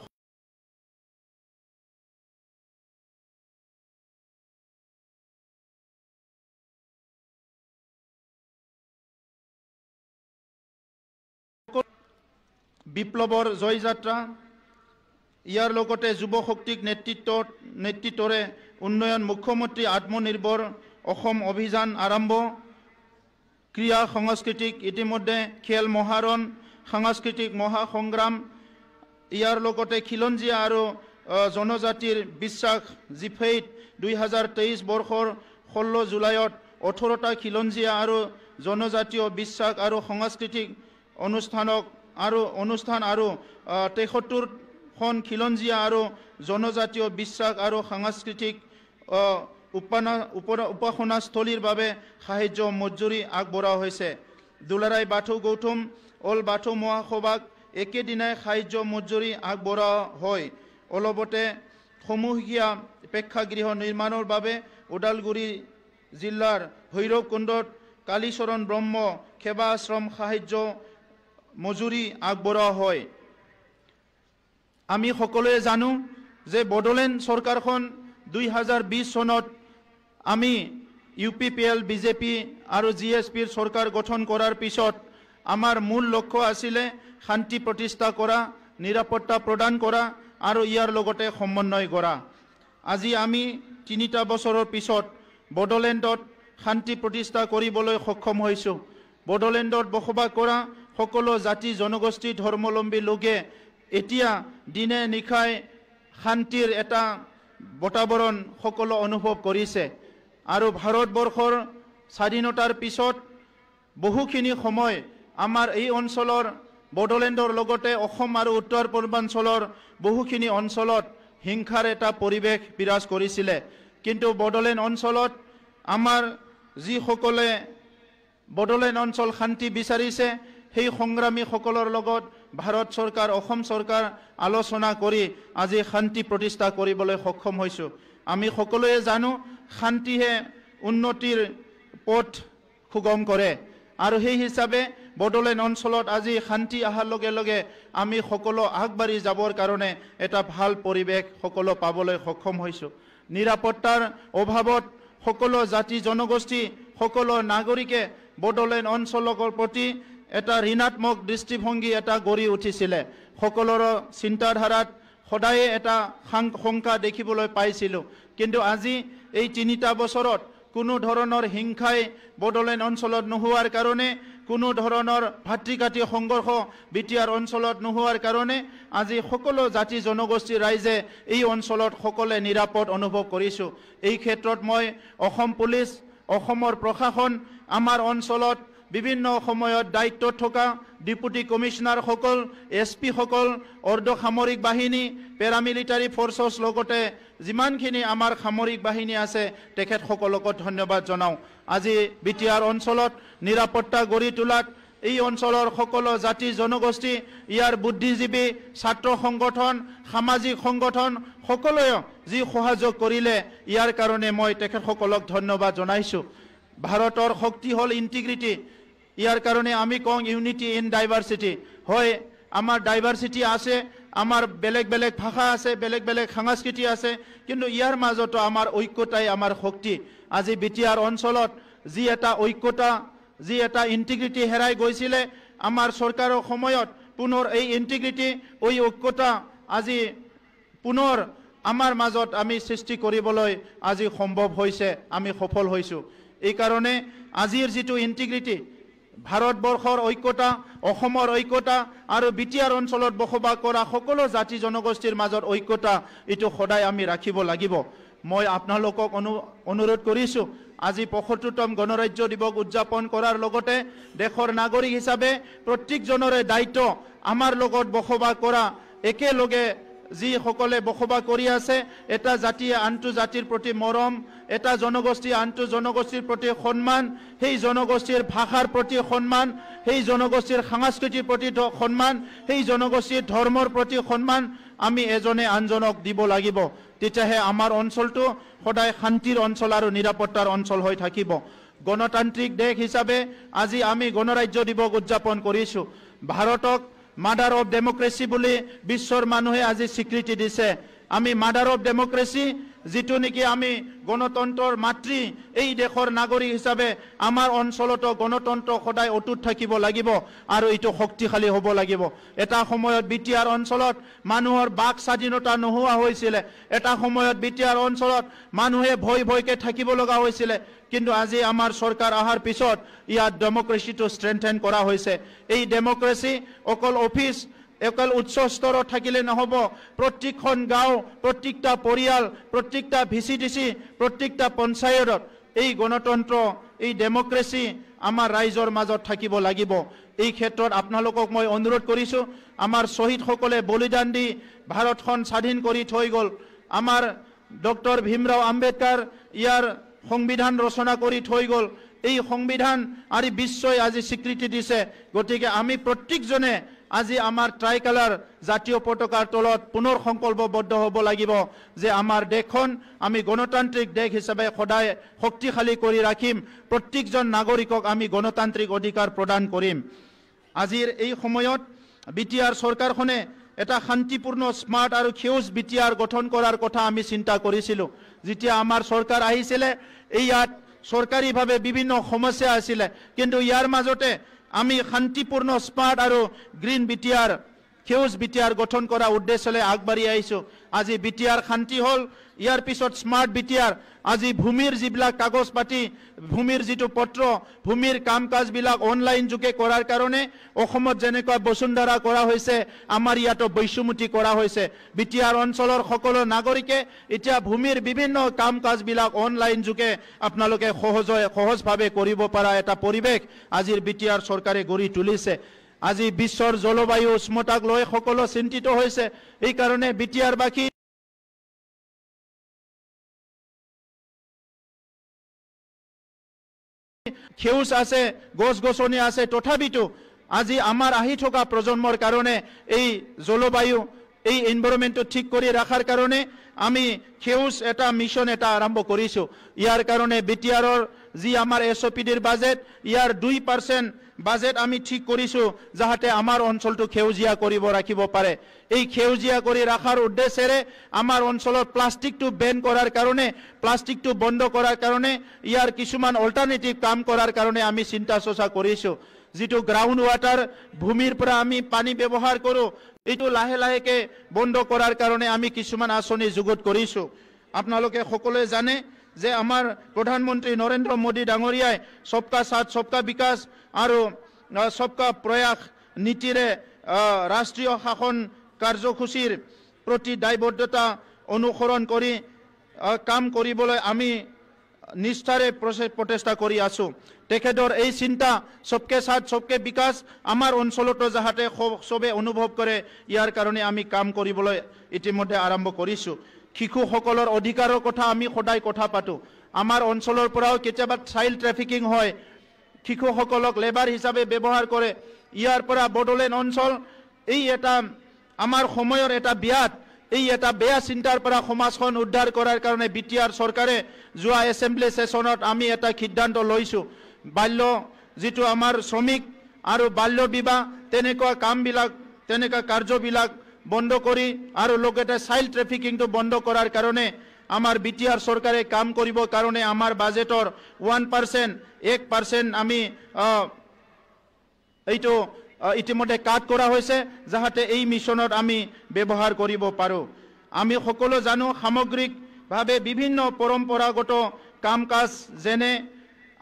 বিপ্লৱৰ জয়যাত্ৰা, ইয়াৰ লগতে যুৱ শক্তিক নেতৃত্বৰে উন্নয়ন, মুখ্যমন্ত্ৰী আত্মনিৰ্ভৰ অসম অভিযান আৰম্ভ, ক্ৰীড়া সাংস্কৃতিক ইতিমধ্যে খেল মহাৰণ, সাংস্কৃতিক মহাসংগ্ৰাম, ইয়াৰ লগতে খিলঞ্জীয়া আৰু জনজাতিৰ বিশ্বাস জিফেইট 2023 বৰ্ষৰ 16 জুলাইত 18টা খিলঞ্জীয়া আৰু জনজাতীয় বিশ্বাস আৰু সাংস্কৃতিক অনুষ্ঠান আৰু 73খন খিলঞ্জীয়া আৰু জনজাতীয় বিশ্বাস আৰু সাংস্কৃতিক উপাসনাস্থলীৰ বাবে সাহায্য মজুৰি আগবঢ়োৱা হৈছে। দুলাৰাই বাথৌ গৌতম অল বাথৌ মহাসভাক একেদিনাই সাহায্য মজুৰি আগবঢ়োৱা হয়। অলপতে সমূহীয়া প্ৰেক্ষাগৃহ নিৰ্মাণৰ বাবে ওদালগুৰি জিলাৰ ভৈৰৱকুণ্ডত কালীচৰণ ব্ৰহ্ম সেৱা আশ্ৰম সাহায্য মজুৰি আগবঢ়োৱা হয়। আমি সকলোৱে জানো যে বড়োলেণ্ড চৰকাৰখন 2020 চনত আমি UPPL, BJP আৰু GSPৰ চৰকাৰ গঠন কৰাৰ পিছত আমাৰ মূল লক্ষ্য আছিলে শান্তি প্ৰতিষ্ঠা কৰা, নিৰাপত্তা প্ৰদান কৰা আৰু ইয়াৰ লগতে সমন্বয় কৰা। আজি আমি 3টা বছৰৰ পিছত বড়োলেণ্ডত শান্তি প্ৰতিষ্ঠা কৰিবলৈ সক্ষম হৈছোঁ। বড়োলেণ্ডত বসবাস কৰা সকলো জাতি জনগোষ্ঠী ধৰ্মাৱলম্বী লোকে এতিয়া দিনে নিশাই শান্তিৰ এটা বাতাবৰণ সকলো অনুভৱ কৰিছে আৰু ভাৰতবৰ্ষৰ স্বাধীনতাৰ পিছত বহুখিনি সময় আমাৰ এই অঞ্চলৰ বড়োলেণ্ডৰ লগতে অসম আৰু উত্তৰ পূৰ্বাঞ্চলৰ বহুখিনি অঞ্চলত হিংসাৰ এটা পৰিৱেশ বিৰাজ কৰিছিলে। কিন্তু বড়োলেণ্ড অঞ্চলত আমাৰ যিসকলে বড়োলেণ্ড অঞ্চল শান্তি বিচাৰিছে সেই সংগ্ৰামীসকলৰ লগত ভাৰত চৰকাৰ, অসম চৰকাৰ আলোচনা কৰি আজি শান্তি প্ৰতিষ্ঠা কৰিবলৈ সক্ষম হৈছোঁ। আমি সকলোৱে জানো শান্তিহে উন্নতিৰ পথ সুগম কৰে আৰু সেই হিচাপে বড়োলেণ্ড অঞ্চলত আজি শান্তি অহাৰ লগে লগে আমি সকলো আগবাঢ়ি যাবৰ কাৰণে এটা ভাল পৰিৱেশ সকলো পাবলৈ সক্ষম হৈছোঁ। নিৰাপত্তাৰ অভাৱত সকলো জাতি জনগোষ্ঠী সকলো নাগৰিকে বড়োলেণ্ড অঞ্চলৰ প্ৰতি এটা ঋণাত্মক দৃষ্টিভংগী এটা গঢ়ি উঠিছিলে। সকলোৰে চিন্তাধাৰাত সদায়ে এটা শংকা দেখিবলৈ পাইছিলোঁ। কিন্তু আজি এই 3টা বছৰত কোনো ধৰণৰ হিংসাই বড়োলেণ্ড অঞ্চলত নোহোৱাৰ কাৰণে কোনো ধৰণৰ ভাতৃঘাতী সংঘৰ্ষ বিটিআৰ অঞ্চলত নোহোৱাৰ কাৰণে আজি সকলো জাতি জনগোষ্ঠীৰ ৰাইজে এই অঞ্চলত সকলোৱে নিৰাপদ অনুভৱ কৰিছোঁ। এই ক্ষেত্ৰত মই অসম পুলিচ, অসমৰ প্ৰশাসন, আমাৰ অঞ্চলত বিভিন্ন সময়ত দায়িত্বত থকা ডিপুটি কমিশনাৰসকল, SP সকল, অৰ্ধ সামৰিক বাহিনী, পেৰামিলিটাৰী ফ'ৰ্চছ লগতে যিমানখিনি আমাৰ সামৰিক বাহিনী আছে তেখেতসকলকো ধন্যবাদ জনাওঁ। আজি বিটিআৰ অঞ্চলত নিৰাপত্তা গঢ়ি তোলাত এই অঞ্চলৰ সকলো জাতি জনগোষ্ঠী, ইয়াৰ বুদ্ধিজীৱী, ছাত্ৰ সংগঠন, সামাজিক সংগঠন সকলোৱে যি সহযোগ কৰিলে ইয়াৰ কাৰণে মই তেখেতসকলক ধন্যবাদ জনাইছোঁ। ভাৰতৰ শক্তি হ'ল ইণ্টিগ্ৰিটি। ইয়াৰ কাৰণে আমি কওঁ ইউনিটি ইন ডাইভাৰ্চিটি। হয়, আমাৰ ডাইভাৰ্চিটি আছে, আমাৰ বেলেগ বেলেগ ভাষা আছে, বেলেগ বেলেগ সংস্কৃতি আছে, কিন্তু ইয়াৰ মাজতো আমাৰ ঐক্যতাই আমাৰ শক্তি। আজি বিটিআৰ অঞ্চলত যি এটা ঐক্যতা, যি এটা ইণ্টিগ্ৰিটি হেৰাই গৈছিলে, আমাৰ চৰকাৰৰ সময়ত পুনৰ এই ইণ্টিগ্ৰিটি, এই ঐক্যতা আজি পুনৰ আমাৰ মাজত আমি সৃষ্টি কৰিবলৈ আজি সম্ভৱ হৈছে, আমি সফল হৈছোঁ। এই কাৰণে আজিৰ যিটো ইণ্টিগ্ৰিটি, ভাৰতবৰ্ষৰ ঐক্যতা, অসমৰ ঐক্যতা আৰু বিটিআৰ অঞ্চলত বসবাস কৰা সকলো জাতি জনগোষ্ঠীৰ মাজত ঐক্যতা, এইটো সদায় আমি ৰাখিব লাগিব। মই আপোনালোকক অনুৰোধ কৰিছোঁ, আজি ৭৫তম গণৰাজ্য দিৱস উদযাপন কৰাৰ লগতে দেশৰ নাগৰিক হিচাপে প্ৰত্যেকজনৰে দায়িত্ব আমাৰ লগত বসবাস কৰা, একেলগে যিসকলে বসবাস কৰি আছে, এটা জাতিয়ে আনটো জাতিৰ প্ৰতি মৰম, এটা জনগোষ্ঠী আনটো জনগোষ্ঠীৰ প্ৰতি সন্মান, সেই জনগোষ্ঠীৰ ভাষাৰ প্ৰতি সন্মান, সেই জনগোষ্ঠীৰ সংস্কৃতিৰ প্ৰতি সন্মান, সেই জনগোষ্ঠীৰ ধৰ্মৰ প্ৰতি সন্মান আমি এজনে আনজনক দিব লাগিব। তেতিয়াহে আমাৰ অঞ্চলটো সদায় শান্তিৰ অঞ্চল আৰু নিৰাপত্তাৰ অঞ্চল হৈ থাকিব। গণতান্ত্ৰিক দেশ হিচাপে আজি আমি গণৰাজ্য দিৱস উদযাপন কৰিছোঁ। ভাৰতক মাদাৰ অফ ডেমক্ৰেসি বুলি বিশ্বৰ মানুহে আজি স্বীকৃতি দিছে। আমি মাদাৰ অফ ডেমক্ৰেসি, যিটো নেকি আমি গণতন্ত্ৰৰ মাতৃ, এই দেশৰ নাগৰিক হিচাপে আমাৰ অঞ্চলতো গণতন্ত্ৰ সদায় অটুট থাকিব লাগিব আৰু এইটো শক্তিশালী হ'ব লাগিব। এটা সময়ত বিটিআৰ অঞ্চলত মানুহৰ বাক স্বাধীনতা নোহোৱা হৈছিলে, এটা সময়ত বিটিআৰ অঞ্চলত মানুহে ভয়কে থাকিব লগা হৈছিলে, কিন্তু আজি আমাৰ চৰকাৰ অহাৰ পিছত ইয়াত ডেমক্ৰেসিটো ষ্ট্ৰেংথেন কৰা হৈছে। এই ডেমক্ৰেসি অকল অফিচ, অকল উচ্চ স্তৰত থাকিলে নহ'ব, প্ৰত্যেকখন গাঁও, প্ৰত্যেকটা পৰিয়াল, প্ৰত্যেকটা VCDC, প্ৰত্যেকটা পঞ্চায়তত এই গণতন্ত্ৰ, এই ডেমক্ৰেসি আমাৰ ৰাইজৰ মাজত থাকিব লাগিব। এই ক্ষেত্ৰত আপোনালোকক মই অনুৰোধ কৰিছোঁ, আমাৰ শ্বহীদসকলে বলিদান দি ভাৰতখন স্বাধীন কৰি থৈ গ'ল। আমাৰ ডক্টৰ ভীমৰাও আম্বেদকাৰ ইয়াৰ সংবিধান ৰচনা কৰি থৈ গ'ল। এই সংবিধান আৰু বিশ্বই আজি স্বীকৃতি দিছে। গতিকে আমি প্ৰত্যেকজনে আজি আমাৰ ট্ৰাইকালাৰ জাতীয় পতাকাৰ তলত পুনৰ সংকল্পবদ্ধ হ'ব লাগিব যে আমাৰ দেশখন আমি গণতান্ত্ৰিক দেশ হিচাপে সদায় শক্তিশালী কৰি ৰাখিম, প্ৰত্যেকজন নাগৰিকক আমি গণতান্ত্ৰিক অধিকাৰ প্ৰদান কৰিম। আজিৰ এই সময়ত বিটিআৰ চৰকাৰখনে এটা শান্তিপূৰ্ণ, স্মাৰ্ট আৰু সেউজ বিটিআৰ গঠন কৰাৰ কথা আমি চিন্তা কৰিছিলোঁ। যেতিয়া আমাৰ চৰকাৰ আহিছিলে, ইয়াত চৰকাৰীভাৱে বিভিন্ন সমস্যা আছিলে, কিন্তু ইয়াৰ মাজতে আমি শান্তিপূৰ্ণ, স্মাৰ্ট আৰু গ্ৰীণ বিটিআৰ, সেউজ বিটিআৰ গঠন কৰা উদ্দেশ্যলৈ আগবাঢ়ি আহিছোঁ। আজি বিটিআৰ শান্তি হ'ল, ইয়াৰ পিছত স্মাৰ্ট বিটিআৰ। আজি ভূমিৰ যিবিলাক কাগজ পাতি, ভূমিৰ যিটো পত্ৰ, ভূমিৰ কাম কাজবিলাক অনলাইন যোগে কৰাৰ কাৰণে অসমত যেনেকুৱা বসুন্ধৰা কৰা হৈছে, আমাৰ ইয়াতো বৈশ্যমতি কৰা হৈছে। বিটিআৰ অঞ্চলৰ সকলো নাগৰিকে এতিয়া ভূমিৰ বিভিন্ন কাম কাজবিলাক অনলাইন যোগে আপোনালোকে সহজভাৱে কৰিব পৰা এটা পৰিৱেশ আজিৰ বিটিআৰ চৰকাৰে গঢ়ি তুলিছে। আজি বিশ্বৰ জলবায়ু উষ্ণতাক লৈ সকলো চিন্তিত হৈছে। এইকাৰণে বিটিআৰবাসী সেউজ আছে, গছ গছনি আছে, তথাপিতো আজি আমাৰ আহি থকা প্ৰজন্মৰ কাৰণে এই জলবায়ু, এই এনভাইৰনমেন্টটো ঠিক কৰি ৰাখাৰ কাৰণে আমি সেউজ এটা মিছন এটা আৰম্ভ কৰিছোঁ। ইয়াৰ কাৰণে বিটিআৰৰ যি আমাৰ SOPDৰ বাজেট, ইয়াৰ 2% বাজেট আমি ঠিক কৰিছোঁ, যাতে আমাৰ অঞ্চলটো সেউজীয়া কৰিব ৰাখিব পাৰে। এই সেউজীয়া কৰি ৰাখাৰ উদ্দেশ্যেৰে আমাৰ অঞ্চলত প্লাষ্টিকটো বেন কৰাৰ কাৰণে, প্লাষ্টিকটো বন্ধ কৰাৰ কাৰণে, ইয়াৰ কিছুমান অল্টাৰনেটিভ কাম কৰাৰ কাৰণে আমি চিন্তা চৰ্চা কৰিছোঁ। যিটো গ্ৰাউণ্ড ৱাটাৰ, ভূমিৰ পৰা আমি পানী ব্যৱহাৰ কৰোঁ, এইটো লাহে লাহেকে বন্ধ কৰাৰ কাৰণে আমি কিছুমান আঁচনি যুগুত কৰিছোঁ। আপোনালোকে সকলোৱে জানে যে আমাৰ প্ৰধানমন্ত্ৰী নৰেন্দ্ৰ মোদী ডাঙৰীয়াই সবকা সাথ সবকা বিকাশ আৰু সবকা প্ৰয়াস নীতিৰে ৰাষ্ট্ৰীয় শাসন কাৰ্যসূচীৰ প্ৰতি দায়বদ্ধতা অনুসৰণ কৰি কাম কৰিবলৈ আমি নিষ্ঠাৰে প্ৰচেষ্টা কৰি আছো তেখেতৰ এই চিন্তা সবকে সাথ সবকে বিকাশ আমাৰ অঞ্চলতো যাহাতে সবে অনুভৱ কৰে ইয়াৰ কাৰণে আমি কাম কৰিবলৈ ইতিমধ্যে আৰম্ভ কৰিছো শিশুসকলৰ অধিকাৰৰ কথা আমি সদায় কথা পাতো আমাৰ অঞ্চলৰ পৰাও কেতিয়াবা চাইল্ড ট্ৰেফিকিং হয় শিশুসকলক লেবাৰ হিচাপে ব্যৱহাৰ কৰে ইয়াৰ পৰা বড়োলেণ্ড অঞ্চল এই এটা আমাৰ সময়ৰ এটা বিয়াত এই এটা বেয়া চিন্তাৰ পৰা সমাজখন উদ্ধাৰ কৰাৰ কাৰণে বিটিআৰ চৰকাৰে যোৱা এছেম্বলি সেশনত আমি এটা সিদ্ধান্ত লৈছো বাল্য যেটো আমাৰ শ্ৰমিক আৰু বাল্য বিবাহ তেনেকুৱা কামবিলাক তেনেকুৱা কাৰ্যবিলাক বন্ধ কৰি আৰু লগতে চাইল্ড ট্ৰেফিকিংটো বন্ধ কৰাৰ কাৰণে আমাৰ বিটিআৰ চৰকাৰে কাম কৰিব কাৰণে আমাৰ বাজেটৰ 1% 1% আমি এইটো ইতিমধ্যে কাট কৰা হৈছে যাহাতে এই মিশনত আমি ব্যৱহাৰ কৰিব পাৰো আমি সকলো জানো সামগ্ৰিকভাৱে বিভিন্ন পৰম্পৰাগত কাম-কাজ যেনে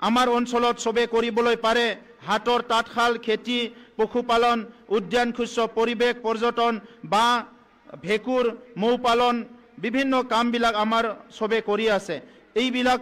আমাৰ অঞ্চলত সবে কৰিবলৈ পাৰে হাতৰ তাঁতশাল খেতি পশুপালন উদ্যান শস্য পৰিৱেশ পৰ্যটন বা ভেকুৰ মৌ পালন বিভিন্ন কামবিলাক আমাৰ সবে কৰি আছে এইবিলাক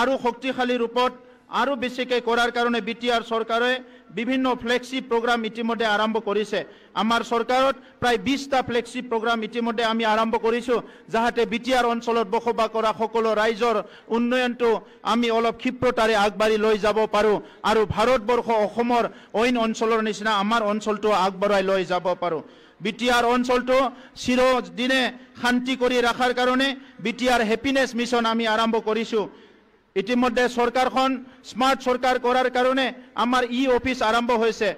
আৰু শক্তিশালী ৰূপত আৰু বেছিকৈ কৰাৰ কাৰণে বিটিআৰ চৰকাৰে বিভিন্ন ফ্লেক্সি প্ৰগ্ৰাম ইতিমধ্যে আৰম্ভ কৰিছে আমাৰ চৰকাৰত প্ৰায় 20টা ফ্লেক্সি প্ৰগ্ৰাম ইতিমধ্যে আমি আৰম্ভ কৰিছো যাহাতে বিটিআৰ অঞ্চলত বসবাস কৰা সকলো ৰাইজৰ উন্নয়নটো আমি অলপ ক্ষিপ্ৰতাৰে আগবাঢ়ি লৈ যাব পাৰো আৰু ভাৰতবৰ্ষ অসমৰ অইন অঞ্চলৰ নিচিনা আমাৰ অঞ্চলটো আগবঢ়াই লৈ যাব পাৰো বিটিআৰ অঞ্চলটো চিৰদিনে শান্তি কৰি ৰাখাৰ কাৰণে বিটিআৰ হেপিনেছ মিছন আমি আৰম্ভ কৰিছো ইতিমধ্যে সৰকাৰখন স্মাৰ্ট সৰকাৰ কৰাৰ কাৰণে আমাৰ অফিস আৰম্ভ হৈছে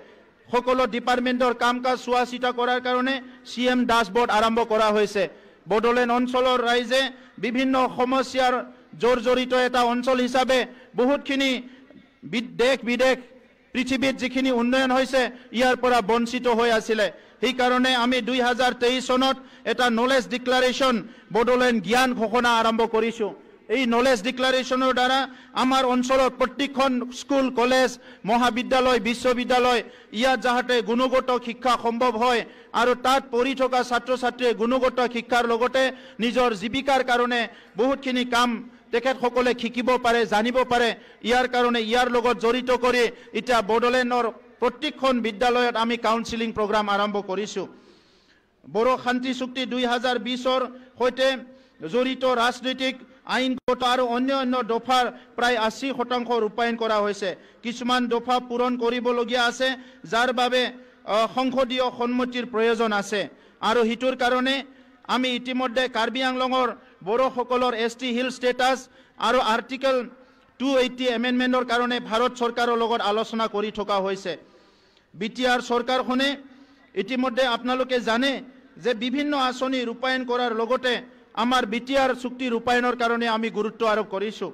সকলো ডিপাৰ্টমেন্টৰ কাম-কাজ চোৱা চিতা কৰাৰ কাৰণে সিএম ড্যাশবোৰ্ড আৰম্ভ কৰা হৈছে বড়োলেণ্ড অঞ্চলৰ ৰাইজে বিভিন্ন সমস্যাৰ জড়িত এটা অঞ্চল হিচাপে বহুতখিনি দেশ বিদেশ পৃথিৱীত যিখিনি উন্নয়ন হৈছে ইয়াৰ পৰা বঞ্চিত হৈ আছিল সেই কাৰণে আমি 2023 চনত এটা নলেজ ডিক্লাৰেচন বড়োলেণ্ড জ্ঞান ঘোষণা আৰম্ভ কৰিছো এই নলেজ ডিক্লাৰেচনৰ দ্বাৰা আমাৰ অঞ্চলৰ প্ৰত্যেকখন স্কুল কলেজ মহাবিদ্যালয় বিশ্ববিদ্যালয় ইয়াত যাহাতে গুণগত শিক্ষা সম্ভৱ হয় আৰু তাত পঢ়ি থকা ছাত্ৰ ছাত্ৰীয়ে গুণগত শিক্ষাৰ লগতে নিজৰ জীৱিকাৰ কাৰণে বহুতখিনি কাম তেখেতসকলে শিকিব পাৰে জানিব পাৰে ইয়াৰ কাৰণে ইয়াৰ লগত জড়িত কৰি এটা বড়োলেণ্ডৰ প্ৰত্যেকখন বিদ্যালয়ত আমি কাউন্সেলিং প্ৰগ্ৰাম আৰম্ভ কৰিছো বড়ো শান্তি চুক্তি 2020ৰ সৈতে জড়িত ৰাজনৈতিক আইনগত আৰু অন্য দফাৰ প্ৰায় 80% ৰূপায়ণ কৰা হৈছে কিছুমান দফা পূৰণ কৰিবলগীয়া আছে যাৰ বাবে সংসদীয় সন্মতিৰ প্ৰয়োজন আছে আৰু হিতুৰ কাৰণে আমি ইতিমধ্যে কাৰ্বি আংলঙৰ বড়োসকলৰ এছটি হিল ষ্টেটাছ আৰু আৰ্টিকেল 280 এমেণ্ডমেণ্টৰ কাৰণে ভাৰত চৰকাৰৰ লগত আলোচনা কৰি থকা হৈছে বিটিআৰ চৰকাৰখনে ইতিমধ্যে আপোনালোকে জানে যে বিভিন্ন আঁচনি ৰূপায়ণ কৰাৰ লগতে আমাৰ বিটিআৰ চুক্তি ৰূপায়ণৰ কাৰণে আমি গুৰুত্ব আৰোপ কৰিছো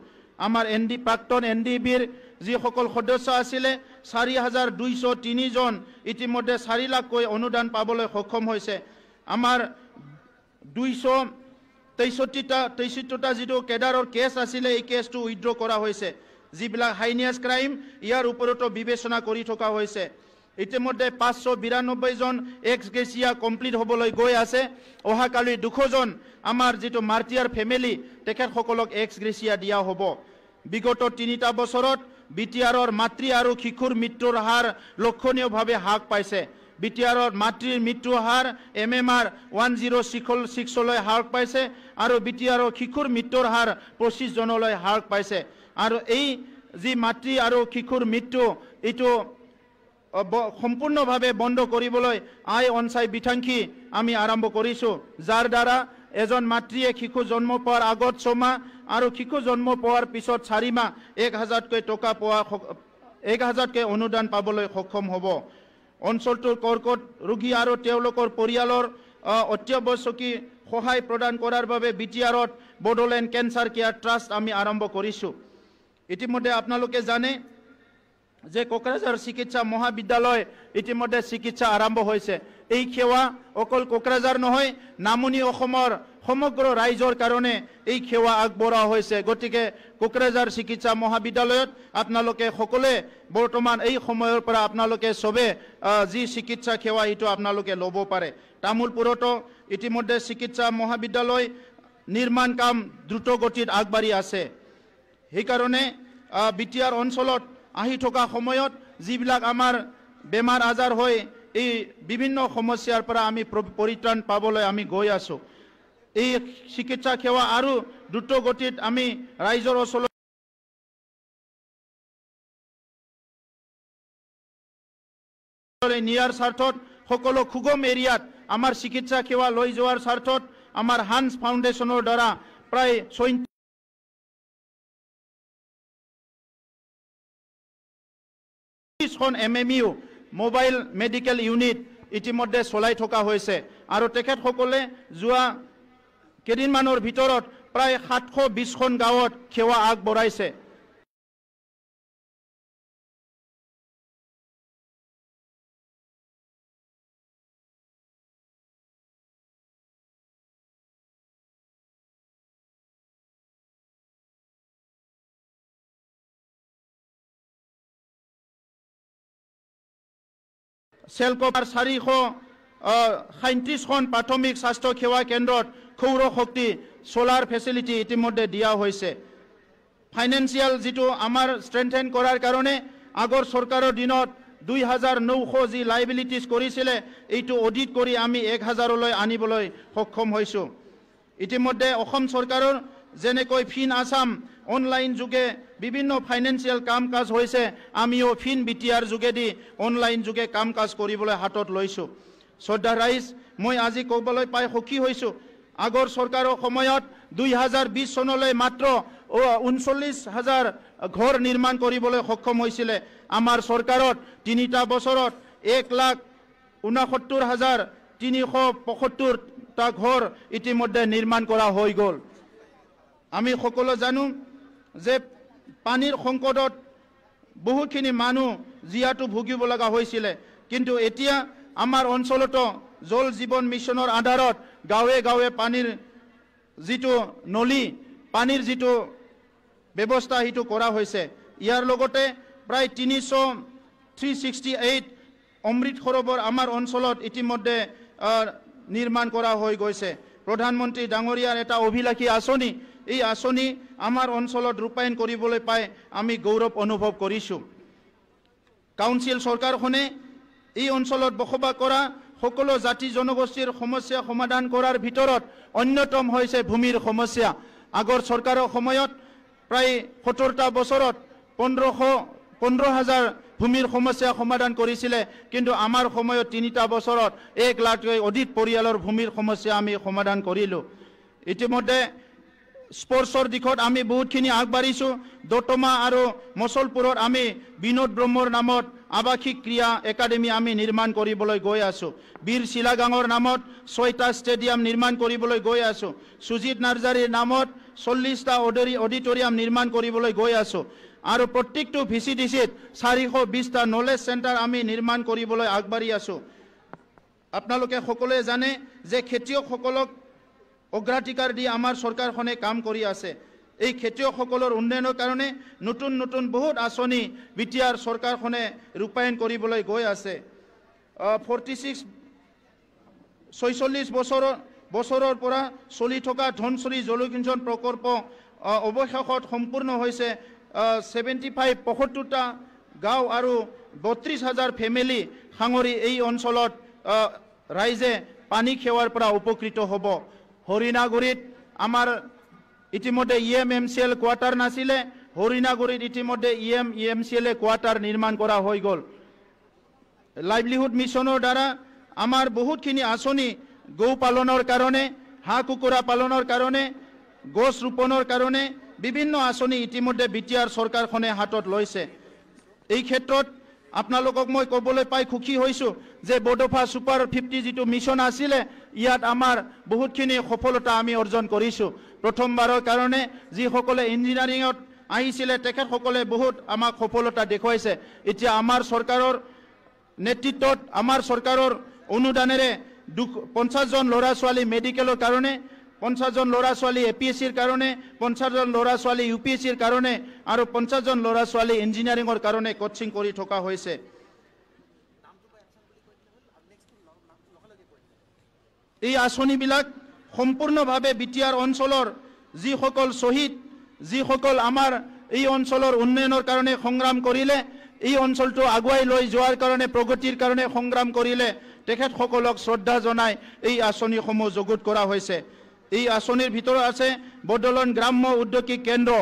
আমাৰ প্ৰাক্তন এনডিবিৰ যিসকল সদস্য আছিল 4203 জন ইতিমধ্যে 4 লাখকৈ অনুদান পাবলৈ সক্ষম হৈছে আমাৰ 263টা যিটো কেডাৰৰ কেছ আছিল এই কেছটো উইথড্ৰ কৰা হৈছে যিবিলাক হাইনিয়াছ ক্ৰাইম ইয়াৰ ওপৰতো বিবেচনা কৰি থকা হৈছে ইতিমধ্যে 592 জন এক্স গ্ৰেচিয়া কমপ্লিট হ'বলৈ গৈ আছে অহাকালি 200 জন আমাৰ যেটো মাৰ্টিয়াৰ ফেমিলি তেখেতসকলক এক্স গ্ৰেচিয়া দিয়া হ'ব বিগত 3টা বছৰত বিটিআৰৰ মাতৃ আৰু শিশুৰ মৃত্যুৰ হাৰ লক্ষণীয়ভাৱে হ্ৰাস পাইছে বিটিআৰৰ মাতৃৰ মৃত্যুৰ হাৰ এমএমআৰ 1066 লৈ হ্ৰাস পাইছে আৰু বিটিআৰৰ শিশুৰ মৃত্যুৰ হাৰ 25 জনলৈ হ্ৰাস পাইছে আৰু এই যি মাতৃ আৰু শিশুৰ মৃত্যু এইটো সম্পূৰ্ণভাৱে বন্ধ কৰিবলৈ আই অনচাই বিথাংখি আমি আৰম্ভ কৰিছো যাৰ দ্বাৰা এজন মাতৃয়ে শিশু জন্ম পোৱাৰ আগত 6 মাহ আৰু শিশু জন্ম পোৱাৰ পিছত 4 মাহ 1000কৈ টকা পোৱা 1000কৈ অনুদান পাবলৈ সক্ষম হ'ব অঞ্চলটোৰ কৰ্কট ৰোগী আৰু তেওঁলোকৰ পৰিয়ালৰ অত্যাৱশ্যকীয় সহায় প্ৰদান কৰাৰ বাবে বিটিআৰত বড়োলেণ্ড কেন্সাৰ কেয়াৰ ট্ৰাষ্ট আমি আৰম্ভ কৰিছো ইতিমধ্যে আপোনালোকে জানে যে কোকৰাঝাৰ চিকিৎসা মহাবিদ্যালয় ইতিমধ্যে চিকিৎসা আৰম্ভ হৈছে এই সেৱা অকল কোকৰাঝাৰ নহয় নামনি অসমৰ সমগ্ৰ ৰাইজৰ কাৰণে এই সেৱা আগবঢ়োৱা হৈছে গতিকে কোকৰাঝাৰ চিকিৎসা মহাবিদ্যালয়ত আপোনালোকে সকলোৱে বৰ্তমান এই সময়ৰ পৰা আপোনালোকে সবে যি চিকিৎসা সেৱা এইটো আপোনালোকে ল'ব পাৰে তামুলপুৰতো ইতিমধ্যে চিকিৎসা মহাবিদ্যালয় নিৰ্মাণ কাম দ্ৰুত গতিত আগবাঢ়ি আছে সেইকাৰণে বিটিআৰ অঞ্চলত আহি থকা সময়ত যিবিলাক আমাৰ বেমাৰ আজাৰ হয় এই বিভিন্ন সমস্যাৰ পৰা আমি পৰিত্ৰাণ পাবলৈ আমি গৈ আছো এই চিকিৎসা সেৱা আৰু দ্ৰুত গতিত আমি ৰাইজৰ ওচৰত নিয়াৰ স্বাৰ্থত সকলো খুগম এৰিয়াত আমাৰ চিকিৎসা সেৱা লৈ যোৱাৰ স্বাৰ্থত আমাৰ হান্স ফাউণ্ডেশ্যনৰ দ্বাৰা প্ৰায় 34খন MMU মোবাইল মেডিকেল ইউনিট ইতিমধ্যে চলাই থকা হৈছে আৰু তেখেতসকলে যোৱা কেইদিনমানৰ ভিতৰত প্ৰায় 720খন গাঁৱত সেৱা আগবঢ়াইছে সেলকপাৰ 437খন প্ৰাথমিক স্বাস্থ্য সেৱা কেন্দ্ৰত সৌৰ শক্তি সোলাৰ ফেচিলিটি ইতিমধ্যে দিয়া হৈছে ফাইনেন্সিয়াল যেটো আমাৰ ষ্ট্ৰেংথেন কৰাৰ কাৰণে আগৰ চৰকাৰৰ দিনত 2900 যি লাইবিলিটিজ কৰিছিলে এইটো অডিট কৰি আমি 1000 লৈ আনিবলৈ সক্ষম হৈছো ইতিমধ্যে অসম চৰকাৰৰ যেনেকৈ ফিন আসাম অনলাইন যোগে বিভিন্ন ফাইনেন্সিয়াল কাম কাজ হৈছে আমিও ফিন বিটিআৰ যোগেদি অনলাইন যোগে কাম কাজ কৰিবলৈ হাতত লৈছো শ্ৰদ্ধা ৰাইজ মই আজি ক'বলৈ পাই সুখী হৈছো আগৰ চৰকাৰৰ সময়ত 2020 চনলৈ মাত্ৰ 39000 ঘৰ নিৰ্মাণ কৰিবলৈ সক্ষম হৈছিল আমাৰ চৰকাৰত 3টা বছৰত 1,69,375 টা ঘৰ ইতিমধ্যে নিৰ্মাণ কৰা হৈ গ'ল আমি সকলো জানো যে পানীৰ সংকটত বহুখিনি মানুহ জিয়াটো ভুগিব লগা হৈছিল কিন্তু এতিয়া আমাৰ অঞ্চলতো জল জীৱন মিছনৰ আধাৰত গাঁৱে গাঁৱে পানীৰ যেটো নলী পানীৰ যেটো ব্যৱস্থা হিটো কৰা হৈছে ইয়াৰ লগতে প্ৰায় 368 অমৃত সৰোবৰ আমাৰ অঞ্চলত ইতিমধ্যে নিৰ্মাণ কৰা হৈ গৈছে প্ৰধানমন্ত্ৰী ডাঙৰীয়াৰ এটা অভিলাষী আঁচনি এই আঁচনি আমাৰ অঞ্চলত ৰূপায়ণ কৰিবলৈ পাই আমি গৌৰৱ অনুভৱ কৰিছো কাউন্সিল চৰকাৰখনে এই অঞ্চলত বসবাস কৰা সকলো জাতি জনগোষ্ঠীৰ সমস্যা সমাধান কৰাৰ ভিতৰত অন্যতম হৈছে ভূমিৰ সমস্যা আগৰ চৰকাৰৰ সময়ত প্ৰায় 70টা বছৰত 15000 ভূমিৰ সমস্যা সমাধান কৰিছিল কিন্তু আমাৰ সময়ত 3টা বছৰত 1 লাখতকৈ অধিক পৰিয়ালৰ ভূমিৰ সমস্যা আমি সমাধান কৰিলো ইতিমধ্যে স্পৰ্টছৰ দিশত আমি বহুতখিনি আগবাঢ়িছো দতমা আৰু মছলপুৰত আমি বিনোদ ব্ৰহ্মৰ নামত আৱাসিক ক্ৰীড়া একাডেমি আমি নিৰ্মাণ কৰিবলৈ গৈ আছো বীৰ শিলাগাঙৰ নামত 6টা ষ্টেডিয়াম নিৰ্মাণ কৰিবলৈ গৈ আছো সুজিত নাৰ্জাৰীৰ নামত 40টা অডিটৰিয়াম নিৰ্মাণ কৰিবলৈ গৈ আছো আৰু প্ৰত্যেকটো ভিচিডিচিত 420টা নলেজ চেণ্টাৰ আমি নিৰ্মাণ কৰিবলৈ আগবাঢ়ি আছো আপোনালোকে সকলোৱে জানে যে খেতিয়কসকলক অগ্ৰাধিকাৰ দি আমাৰ চৰকাৰখনে কাম কৰি আছে এই খেতিয়কসকলৰ উন্নয়নৰ কাৰণে নতুন নতুন বহুত আঁচনি বিটিআৰ চৰকাৰখনে ৰূপায়ণ কৰিবলৈ গৈ আছে 46 বছৰৰ পৰা চলি থকা ধনশিৰি জলসিঞ্চন প্ৰকল্প অৱশেষত সম্পূৰ্ণ হৈছে 75-75টা গাঁও আৰু 32000 ফেমিলি সাঙৰি এই অঞ্চলত ৰাইজে পানী সেৱাৰ পৰা উপকৃত হ'ব হৰিণাগুৰিত আমাৰ ইতিমধ্যে EMCL কোৱাৰ্টাৰ নাছিলে হৰিণাগুৰিত ইতিমধ্যে EMCL কোৱাৰ্টাৰ নিৰ্মাণ কৰা হৈ গ'ল লাইভলিহুড মিছনৰ দ্বাৰা আমাৰ বহুতখিনি আঁচনি গৌ পালনৰ কাৰণে হাঁহ কুকুৰা পালনৰ কাৰণে গছ ৰোপণৰ কাৰণে বিভিন্ন আঁচনি ইতিমধ্যে বিটিআৰ চৰকাৰখনে হাতত লৈছে এই ক্ষেত্ৰত আপোনালোকক মই ক'বলৈ পাই খুশি হৈছো যে বডোফা সুপাৰ 50 যেটো মিছন আছিলে ইয়াত আমাৰ বহুতখিনি সফলতা আমি অৰ্জন কৰিছো প্ৰথমবাৰৰ কাৰণে যি সকলে ইঞ্জিনিয়াৰিংত আহিছিলে তেখেতসকলে বহুত আমাক সফলতা দেখুৱাইছে এতিয়া আমাৰ চৰকাৰৰ নেতৃত্বত আমাৰ চৰকাৰৰ অনুদানেৰে 50 জন ল'ৰা ছোৱালী মেডিকেলৰ কাৰণে 50 জন ল'ৰা ছোৱালী এপিএছচিৰ কাৰণে 50 জন ল'ৰা ছোৱালী ইউপিএছচিৰ কাৰণে আৰু 50 জন ল'ৰা ছোৱালী ইঞ্জিনিয়াৰিঙৰ কাৰণে কোচিং কৰি থকা হৈছে এই আঁচনিবিলাক সম্পূৰ্ণভাৱে বিটিআৰ অঞ্চলৰ যিসকল শহীদ যিসকল আমাৰ এই অঞ্চলৰ উন্নয়নৰ কাৰণে সংগ্ৰাম কৰিলে এই অঞ্চলটো আগুৱাই লৈ যোৱাৰ কাৰণে প্ৰগতিৰ কাৰণে সংগ্ৰাম কৰিলে তেখেতসকলক শ্ৰদ্ধা জনাই এই আঁচনিসমূহ যুগুত কৰা হৈছে এই আঁচনিৰ ভিতৰত আছে বডোলেণ্ড গ্ৰাম্য উদ্যোগিক কেন্দ্ৰ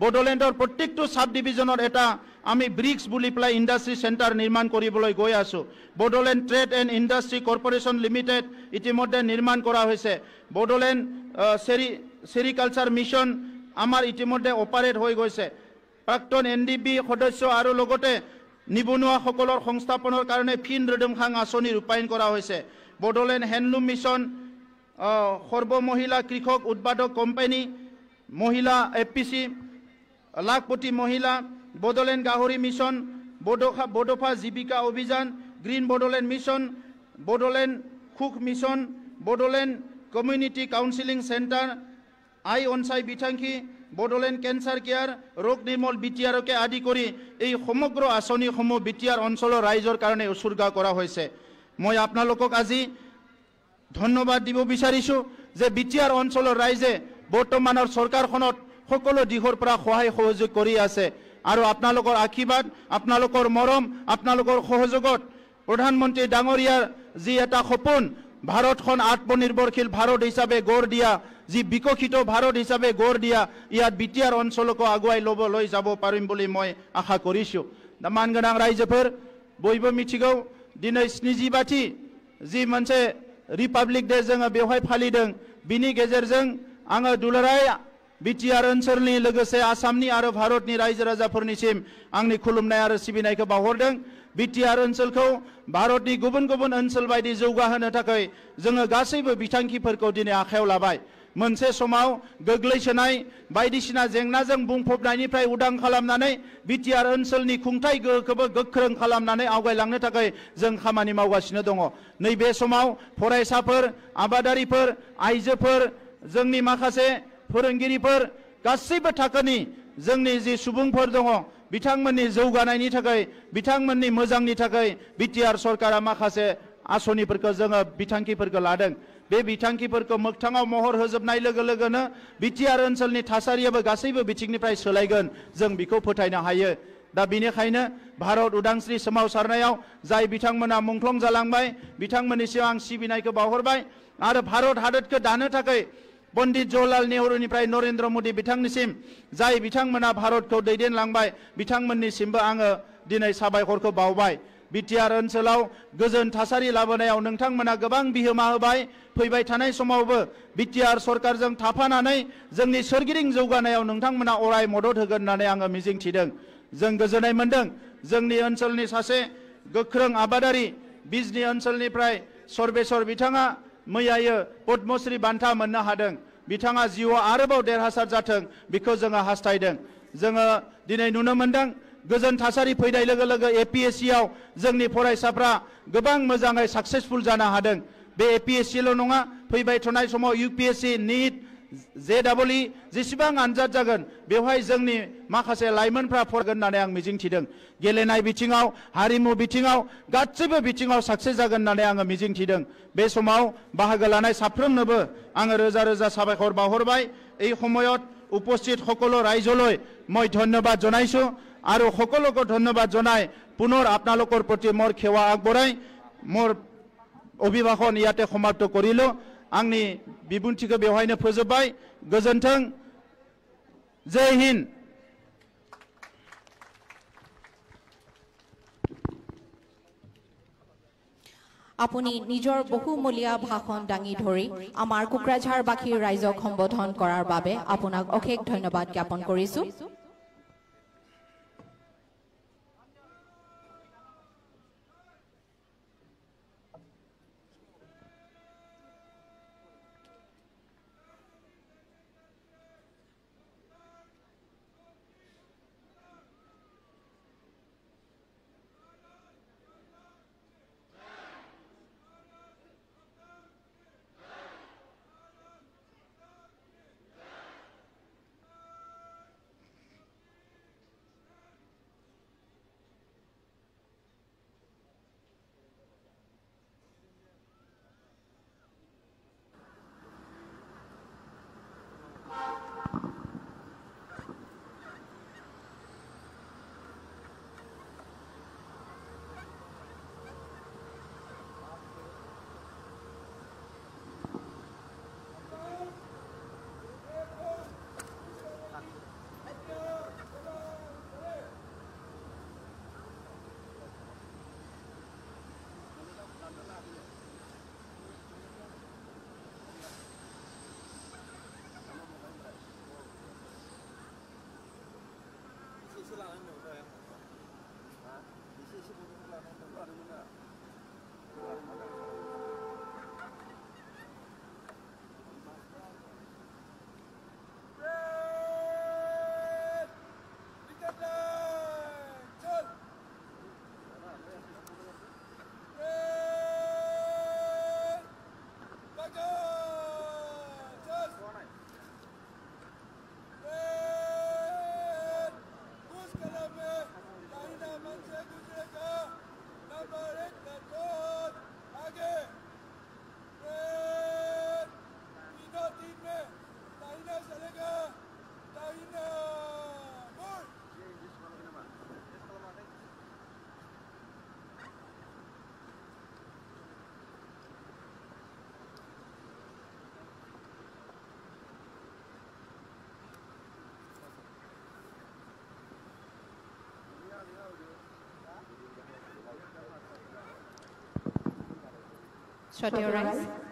বডোলেণ্ডৰ প্ৰত্যেকটো সাব ডিভিজনৰ এটা আমি ব্ৰিক্স বুলি পেলাই ইণ্ডাষ্ট্ৰি চেণ্টাৰ নিৰ্মাণ কৰিবলৈ গৈ আছো Bodoland trade and industry corporation limited ইতিমধ্যে নিৰ্মাণ কৰা হৈছে বডোলেণ্ড সেৰিকালচাৰ মিছন আমাৰ ইতিমধ্যে অপাৰেট হৈ গৈছে প্ৰাক্তন এনডিবি সদস্য আৰু লগতে নিবনুৱাসকলৰ সংস্থাপনৰ কাৰণে ফিন ৰিডমখাং আঁচনি ৰূপায়ণ কৰা হৈছে বডোলেণ্ড হেণ্ডলুম মিছন সৰ্বমহিলা কৃষক উৎপাদক কোম্পানী মহিলা এপিসি লাখপতি মহিলা বডোলেণ্ড গাহৰি মিছন বডোফা জীৱিকা অভিযান গ্ৰীণ বডোলেণ্ড মিছন বডোলেণ্ড সুখ mission Bodoland community counselling centre আই অনসাই বিথাংখী বডোলেণ্ড কেঞ্চাৰ কেয়াৰ ৰোগ নিৰ্মূল বিটিআৰকে আদি কৰি এই সমগ্ৰ আঁচনিসমূহ বিটিআৰ অঞ্চলৰ ৰাইজৰ কাৰণে উৎসৰ্গা কৰা হৈছে মই আপোনালোকক আজি ধন্যবাদ দিব বিচাৰিছো যে বিটিআৰ অঞ্চলৰ ৰাইজে বৰ্তমানৰ চৰকাৰখনত সকলো দিশৰ পৰা সহায় সহযোগ কৰি আছে আৰু আপোনালোকৰ আশীৰ্বাদ আপোনালোকৰ মৰম আপোনালোকৰ সহযোগত প্ৰধানমন্ত্ৰী ডাঙৰীয়াৰ যি এটা সপোন ভাৰতখন আত্মনিৰ্ভৰশীল ভাৰত হিচাপে গঢ় দিয়া যি বিকশিত ভাৰত হিচাপে গঢ় দিয়া ইয়াত বিটিআৰ অঞ্চলকো আগুৱাই লৈ যাব পাৰিম বুলি মই আশা কৰিছো মানগোনাं ৰাইজোफोर बयबो मिथिगौ दिनै 70 যি मोनसे रिपाब्लिक डे जोङो बेवहाय फालिदों बिनि गेजेरजों आङो दुलाराय बिटिआर ओनसोलनि लोगोसे आसामनि आरो भारतनि रायजो राजाफोरनिसिम आंनि खुलुमनाय आरो सिबिनायखौ बावहरदों बिटिआर ओनसोलखौ भारतनि गुबुन गुबुन ओनसोल बायदि जौगाहोनो थाखाय जोङो गासैबो बिथांखिफोरखौ दिनै आखायाव लाबाय मोनसे समाव गोग्लैसोनाय बायदिसिना जेंनाजों बुंफबनायनिफ्राय उदां खालामनानै बिटिआर ओनसोलनि खुंथाय गोहोखौबो गोख्रों खालामनानै आवगायलांनो थाखाय जों खामानि मावगासिनो दङ नैबे समाव फरायसाफोर आबादारिफोर आइजोफोर जोंनि माखासे फोरोंगिरिफोर गासैबो थाखोनि जोंनि जि सुबुंफोर दङ बिथांमोननि जौगानायनि थाखाय बिथांमोननि मोजांनि थाखाय बिटिआर सरकारा माखासे आसनिफोरखौ जोङो बिथांखिफोरखौ लादों बे बिथांखिफोरखौ मोगथाङाव महर होजोबनाय लोगो लोगोनो बिटिआर ओनसोलनि थासारियाबो गासैबो बिथिंनिफ्राय सोलायगोन जों बेखौ फोथायनो हायो दा बेनिखायनो भारत उदांस्रि सोमावसारनायाव जाय बिथांमोना मुंख्लं जालांबाय बिथांमोननिसिम आं सिबिनायखौ बावहरबाय आरो भारत हादरखौ दानो थाखाय पण्डित जवाहरलाल नेहरूनिफ्राय नरेन्द्र मोदी बिथांनिसिम जाय बिथांमोना भारतखौ दैदेनलांबाय बिथांमोननिसिमबो आङो दिनै साबायखरखौ बावबाय बिटिआर ओनसोलाव गोजोन थासारि लाबोनायाव नोंथांमोना गोबां बिहोमा होबाय फैबाय थानाय समावबो बिटिआर सरकारजों थाफानानै जोंनि सोरगिदिं जौगानायाव नोंथांमोना अराय मदद होगोन होननानै आङो मिजिंथिदों जों गोजोननाय मोनदों जोंनि ओनसोलनि सासे गोख्रों आबादारि बिजनि ओनसोलनिफ्राय सर्वेश्वर बिथाङा मैयायो पद्मश्री बान्था मोननो हादों बिथाङा जिउआव आरोबाव देरहासार जाथों बेखौ जोङो हास्थायदों जोङो दिनै नुनो मोनदों गोजोन थासारि फैनाय लोगो लोगो एपिएससिआव जोंनि फरायसाफ्रा गोबां मोजाङै साक्सेसफुल जानो हादों बे एपिएससिल' नङा फैबाय थानाय समाव इउपिएससि नीट जेडबलई जेसेबां आनजाद जागोन बेवहाय जोंनि माखासे लाइमोनफ्रा फरायगोन होननानै आं मिजिंथिदों गेलेनाय बिथिङाव हारिमु बिथिङाव गासैबो बिथिङाव साक्सेस जागोन होननानै आङो मिजिंथिदों बे समाव बाहागो लानाय साफ्रोमनोबो आङो रोजा रोजा साबायखर बावहरबाय এই সময়ত উপস্থিত সকলো ৰাইজলৈ মই ধন্যবাদ জনাইছো আৰু সকলোকে ধন্যবাদ জনাই পুনৰ আপোনালোকৰ প্ৰতি মোৰ সেৱা আগবঢ়াই মোৰ অভিভাষণ ইয়াতে সমাপ্ত কৰিলো आंनि बिबुंथिखौ बेवहायनो फोजोबबाय गोजोन्थों जय हिन्द আপুনি নিজৰ বহুমূলীয়া ভাষণ দাঙি ধৰি আমাৰ কোকৰাঝাৰবাসীৰ ৰাইজক সম্বোধন কৰাৰ বাবে আপোনাক অশেষ ধন্যবাদ জ্ঞাপন কৰিছো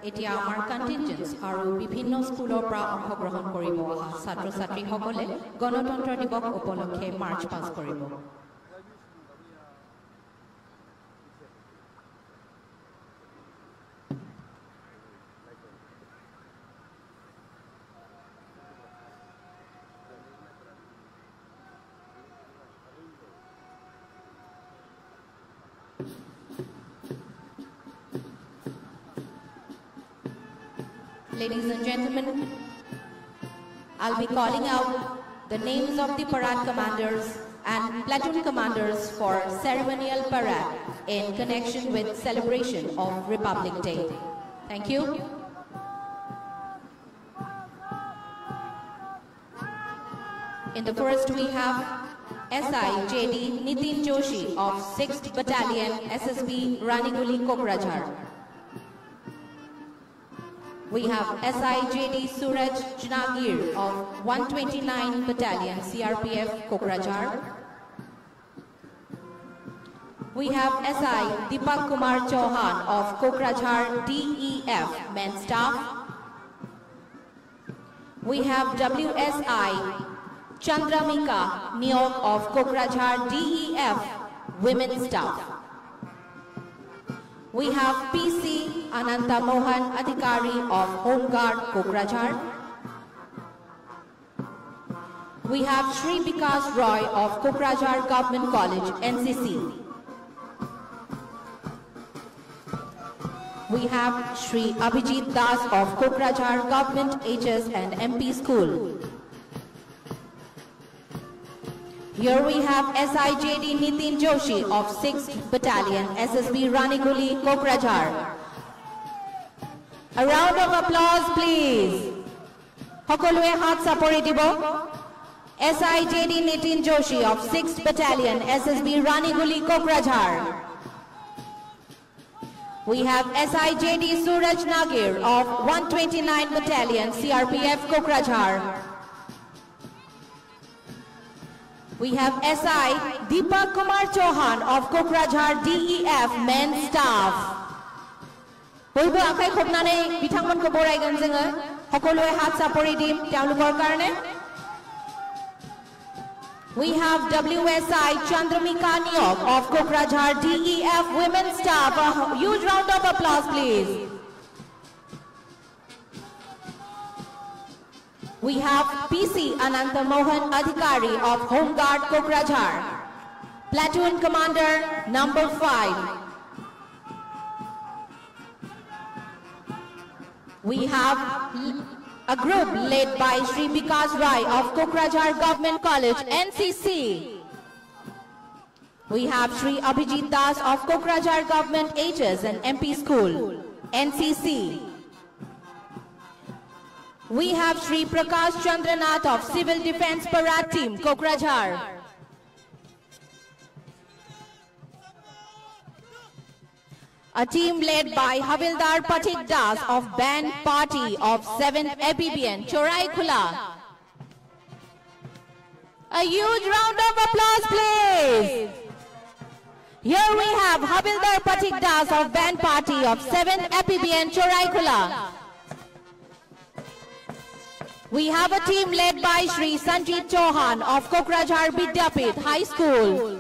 এতিয়া আমাৰ কণ্টিনজেন্টছ আৰু বিভিন্ন স্কুলৰ পৰা অংশগ্ৰহণ কৰিব অহা ছাত্ৰ ছাত্ৰীসকলে গণতন্ত্ৰ দিৱস উপলক্ষে মাৰ্চ পাছ কৰিব। Ladies and gentlemen, I'll be calling out the names of the parade commanders and platoon commanders for ceremonial parade in connection with celebration of Republic Day. Thank you. In the first we have SI JD Nitin Joshi of 6th Battalion SSB Raniguli Kokrajhar. We have SI JD Suraj Jnagir of 129 Battalion CRPF Kokrajhar. We have SI Deepak Kumar Chauhan of Kokrajhar DEF Men Staff. We have WSI Chandramika Nyok of Kokrajhar DEF Women Staff. We have PC Ananta Mohan Adhikari of Home Guard Kokrajhar. We have Shri Vikas Roy of Kokrajhar Government College NCC. We have Shri Abhijit Das of Kokrajhar Government HS and MP School. Here we have SIJD Nitin Joshi of 6th Battalion SSB Raniguli Kokrajhar. A round of applause please. Hokolwe hat sapori dibo. SIJD Nitin Joshi of 6th Battalion SSB Raniguli Kokrajhar. We have SIJD Suraj Nagir of 129 Battalion CRPF Kokrajhar. We have SI Deepak Kumar Chauhan of Kokrajhar DEF Men Staff. Boibo akai khopnane bitangmon ko borai gan jenga hokoloi hat sapori dim teolukor karone. We have WSI Chandramika Nyok of Kokrajhar DEF Women Staff. A huge round of applause please. We have PC Ananta Mohan Adhikari of Home Guard Kokrajhar. Platoon Commander number 5. We have a group led by Shri Vikas Rai of Kokrajhar Government College NCC. We have Shri Abhijit Das of Kokrajhar Government HS and MP School NCC. We have Shri Prakash Chandranath of Civil Defence Parade Team, Kokrajhar. A team led by Havildar Patik Das of Band Party of 7th APBN, Choraikula. A huge round of applause, please. Here we have Havildar Patik Das of Band Party of 7th APBN, Choraikula. We have a team led by Shri Sanjit Chauhan of Kokrajhar Vidyapith High School.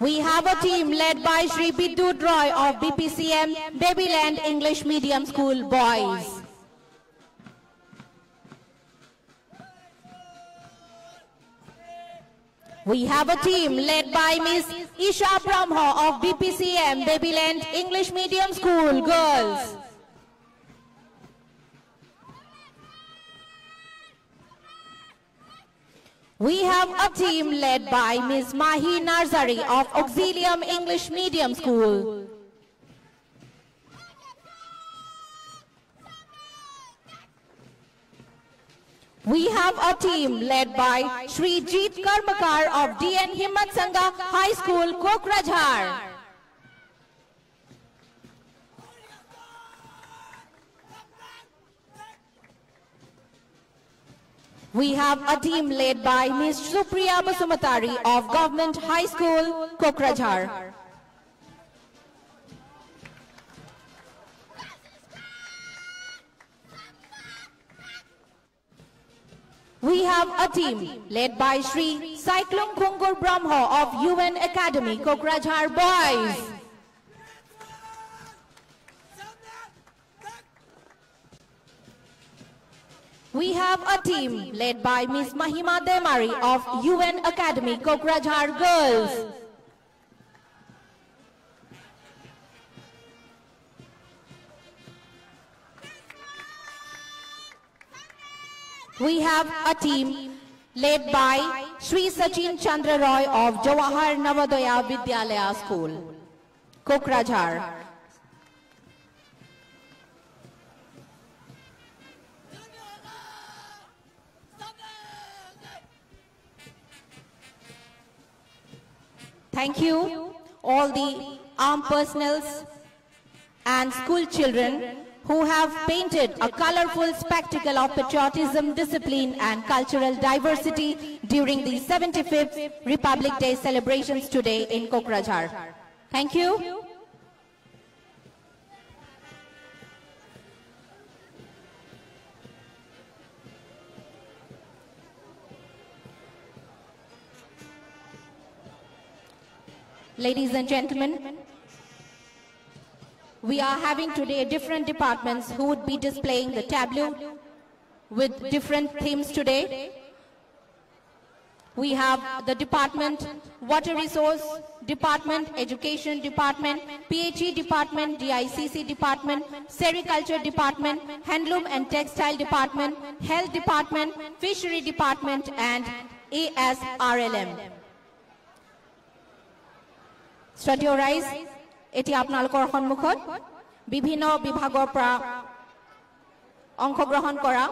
We have a team led by Shri Bidut Roy of BPCM Babyland English Medium School Boys. We have a team led by Miss Isha Brahma of BPCM Babyland English Medium School Girls. We have a team led by Ms. Mahi Narzari of Auxilium English Medium School. We have a team led by Shri Jeet Karmakar of DN Himmat Sangha High School, Kokrajhar. We have a team led by Ms. Supriya Basumatari of Government High School, Kokrajhar. We have a team led by Shri Cyclone Kungur Brahma of UN Academy, Kokrajhar Boys. We have a team led by Ms. Mahima Demari of UN Academy, Kokrajhar Girls. We have a team led by Shri Sachin Chandra Roy of Jawahar Navodaya Vidyalaya School, Kokrajhar. Thank you, all the armed personnels and school children who have painted a colorful spectacle of patriotism, discipline and cultural diversity during the 75th Republic Day celebrations today in Kokrajhar. Thank you. Ladies and gentlemen, we are having today different departments who would be displaying the tableau with different themes today. We have the department, Water Resource Department, Education Department, PHE Department, DICC Department, Sericulture Department, Handloom and Textile Department, Health Department, Fishery Department and ASRLM. Study your eyes. এটি আপোনালোকৰ সন্মুখত বিভিন্ন বিভাগৰ পৰা অংশগ্ৰহণ কৰা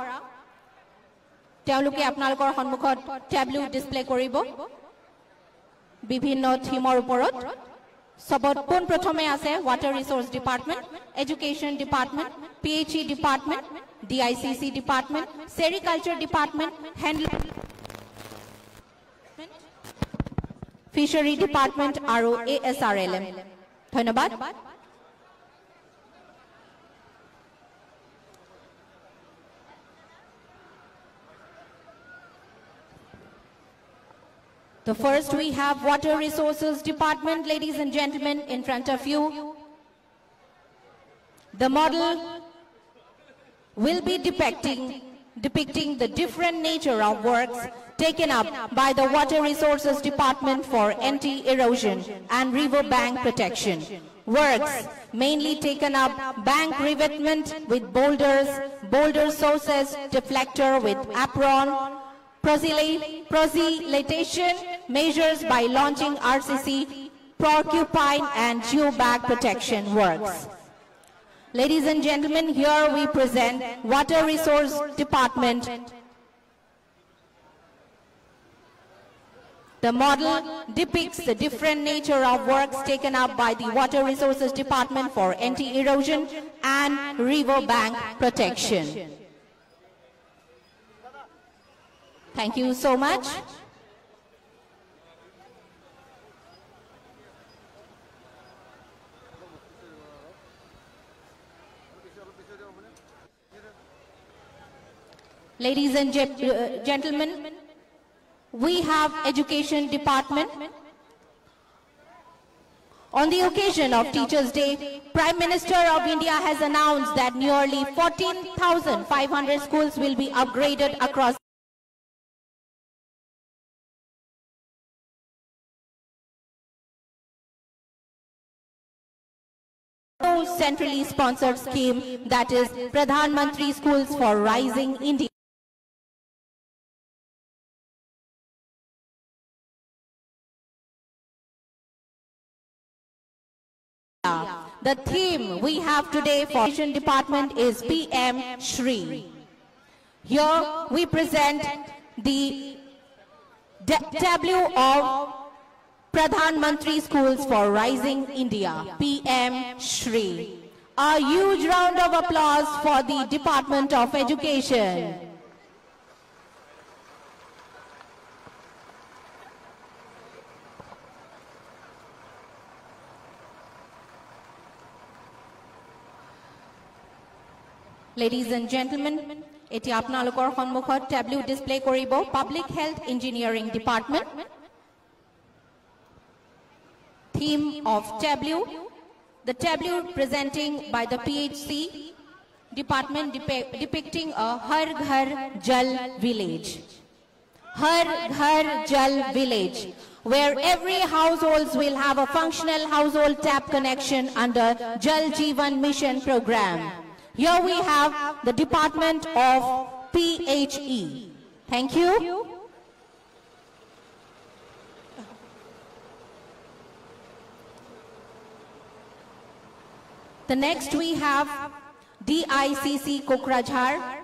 তেওঁলোকে আপোনালোকৰ সন্মুখত টেবলো ডিসপ্লে কৰিব বিভিন্ন থিমৰ ওপৰত সবত পোন প্ৰথমে আছে water resource department education department PHE department DICC department sericulture department handloom fishery department আৰু এএসআৰএলএম ধন্যবাদ The first we have Water Resources Department, ladies and gentlemen, in front of you. The model will be depicting the different nature of works taken up by the Water Resources Department for anti-erosion and river bank protection. Works mainly taken up bank revetment with boulders, boulder sources, deflector with apron, proselytation measures by launching RCC, porcupine and geobag protection works. Ladies and gentlemen, here we present Water Resource Department. The model depicts the different nature of works taken up by the Water Resources Department for anti-erosion and river bank protection. Thank you so much. Ladies and gentlemen, we have Education Department. On the occasion of Teachers' Day, Prime Minister of India has announced that nearly 14,500 schools will be upgraded across centrally sponsored scheme, that is Pradhan Mantri Schools for Rising India. The theme we have today for Education Department is PM Shri. Here we present the tableau of Pradhan Mantri Schools for Rising India, PM Shri. A huge round of applause for the Department of Education. Ladies and gentlemen, eti apnalokor sonmukhot tableau display koribo Public Health Engineering Department. Theme of tableau, the tableau presenting by the PHC department depicting a Har Ghar Jal village. Har Ghar Jal village, where every household will have a functional household tap connection under Jal Jeevan Mission program. Here we have the Department of PHE. Thank you. The next we have DICC Kokrajhar,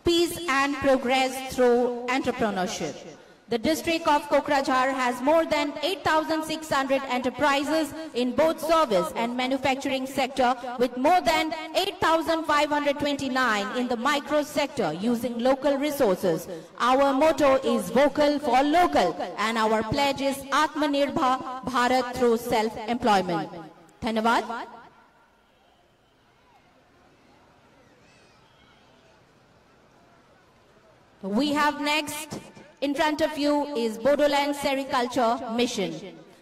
Peace and Progress Through Entrepreneurship. The district of Kokrajhar has more than 8,600 enterprises in both service and manufacturing sector, with more than 8,529 in the micro sector using local resources. Our motto is Vocal for Local and our pledge is Atmanirbhar Bharat through self-employment. Dhanyavad. We have next in front of you is Bodoland Sericulture Mission,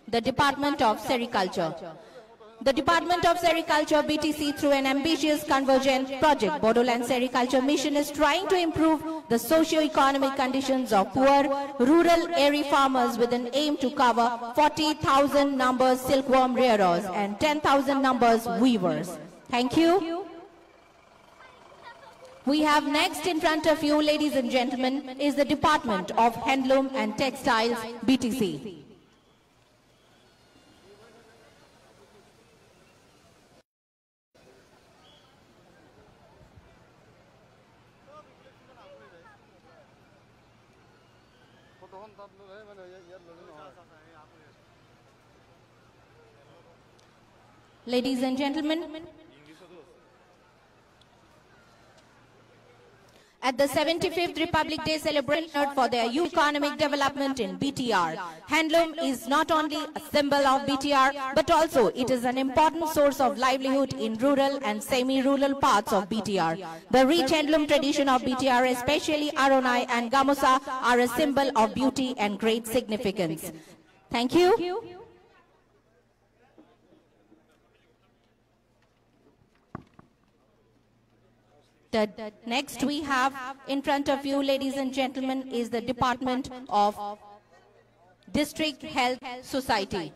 the Department of Sericulture. The Department of Sericulture BTC, through an ambitious convergent project, Bodoland Sericulture Mission is trying to improve the socio-economic conditions of poor rural area farmers with an aim to cover 40,000 numbers silkworm rearers and 10,000 numbers weavers. Thank you. We have next in front of you, ladies and gentlemen, is the Department of Handloom and Textiles, BTC. Ladies and gentlemen, at the 75th Republic Day celebration for their youth economic development in BTR, handloom is not only a symbol of BTR, but also it is an important source of livelihood in rural and semi-rural parts of BTR. The rich handloom tradition of BTR, especially Aronai and Gamusa, are a symbol of beauty and great significance. Thank you. The next we have in front of you, ladies and gentlemen, is the Department of District Health Society.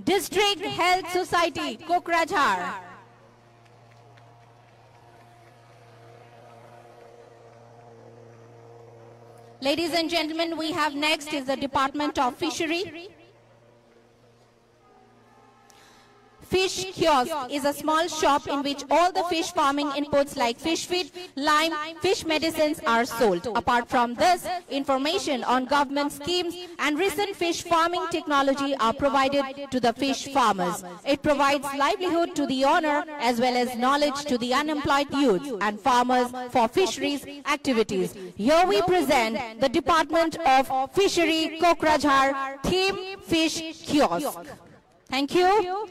District Health Society, Kokrajhar. Ladies and gentlemen, we have next is the Department of Fishery. Fish kiosk is a small shop in which all the fish farming inputs like fish feed, lime, fish medicines are sold. Apart from this, information on government schemes and recent fish farming technology are provided to the fish farmers. It provides livelihood to the owner as well as knowledge to the unemployed youth and farmers for fisheries activities. Here we present the Department of Fishery Kokrajhar theme fish kiosk. Thank you.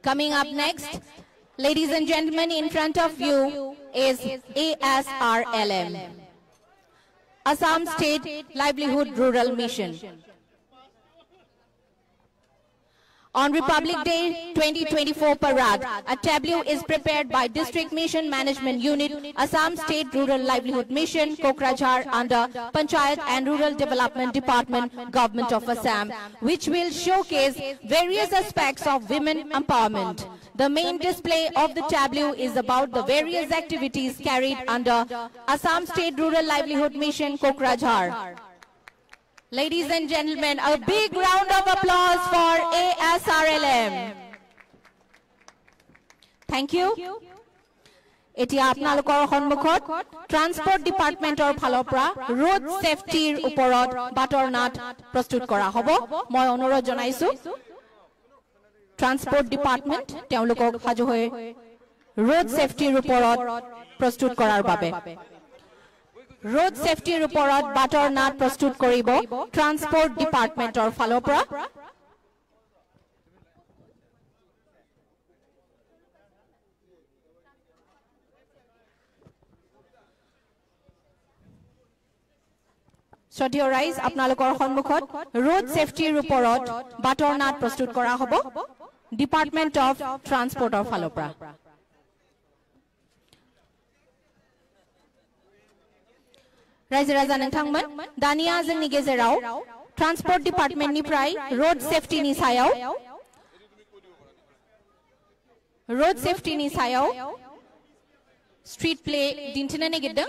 Coming up next, ladies and gentlemen, in front of you is ASRLM, Assam State Livelihood Rural Mission. On Republic Day 2024 parade, a tableau is prepared by District Mission Management Unit, Assam State Rural Livelihood Mission, Kokrajhar under Panchayat and Rural Development Department, Government of Assam, which will showcase various aspects of women empowerment. The main display of the tableau is about the various activities carried under Assam State Rural Livelihood Mission, Kokrajhar. Ladies and gentlemen, a big round of applause for ASRLM. Thank you. এতিয়া আপোনালোকৰ সন্মুখত transport ডিপাৰ্টমেণ্টৰ ফালৰ পৰা road সেফটিৰ ওপৰত বাটৰ নাট প্ৰস্তুত কৰা হ'ব। মই অনুৰোধ জনাইছো ট্ৰান্সপোৰ্ট ডিপাৰ্টমেণ্ট তেওঁলোকক সাজু হৈ ৰোড সেফটিৰ ওপৰত প্ৰস্তুত কৰাৰ বাবে। Road safety report bator nat prostut koribo Transport Department or falopra. Shut your eyes, apnalokor honmukhot road safety report bator nat prostut kora hobo Department of Transport or falopra. Raise Raza Nangthangman, Dania Zanigezerao, Transport Department Niprai, Road Safety Nisayao, Road Safety Nisayao, Street Play Dintinanegida.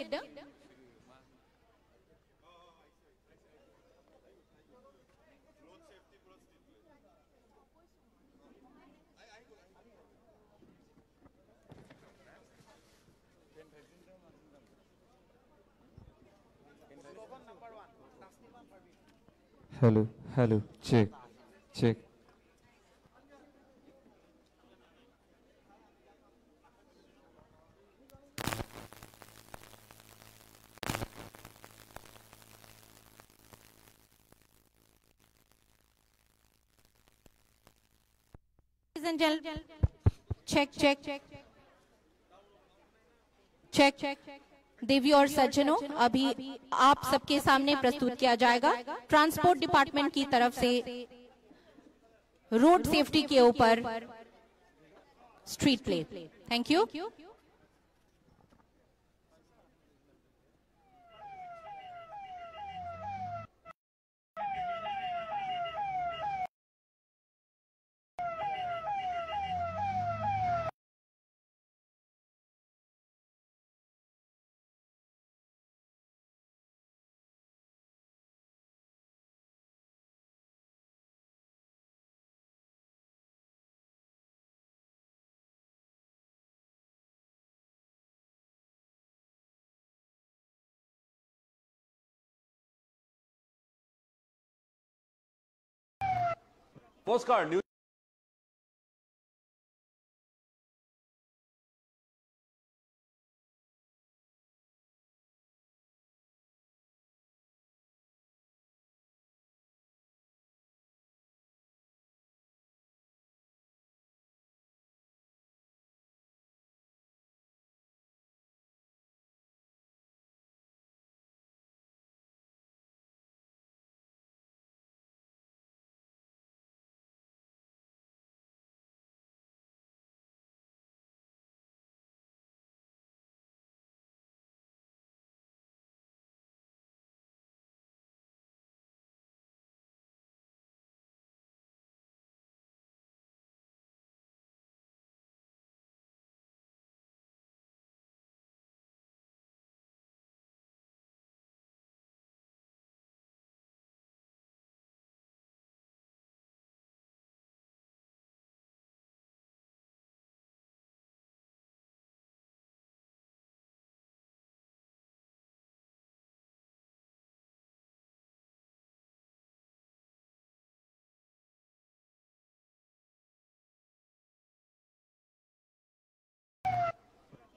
Hello, hello, check, check. Ladies and gentlemen, check, check, check, check, check. देवी और सज्जनों, अभी आप सबके सामने प्रस्तुत किया जाएगा transport department की तरफ से रोड सेफ्टी के ऊपर street play. Thank you. Postcard.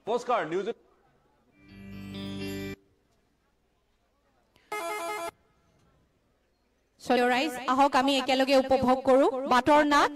নমস্কাৰ news So, rise, ahok ami ekeloge upobhog koru, bator naat.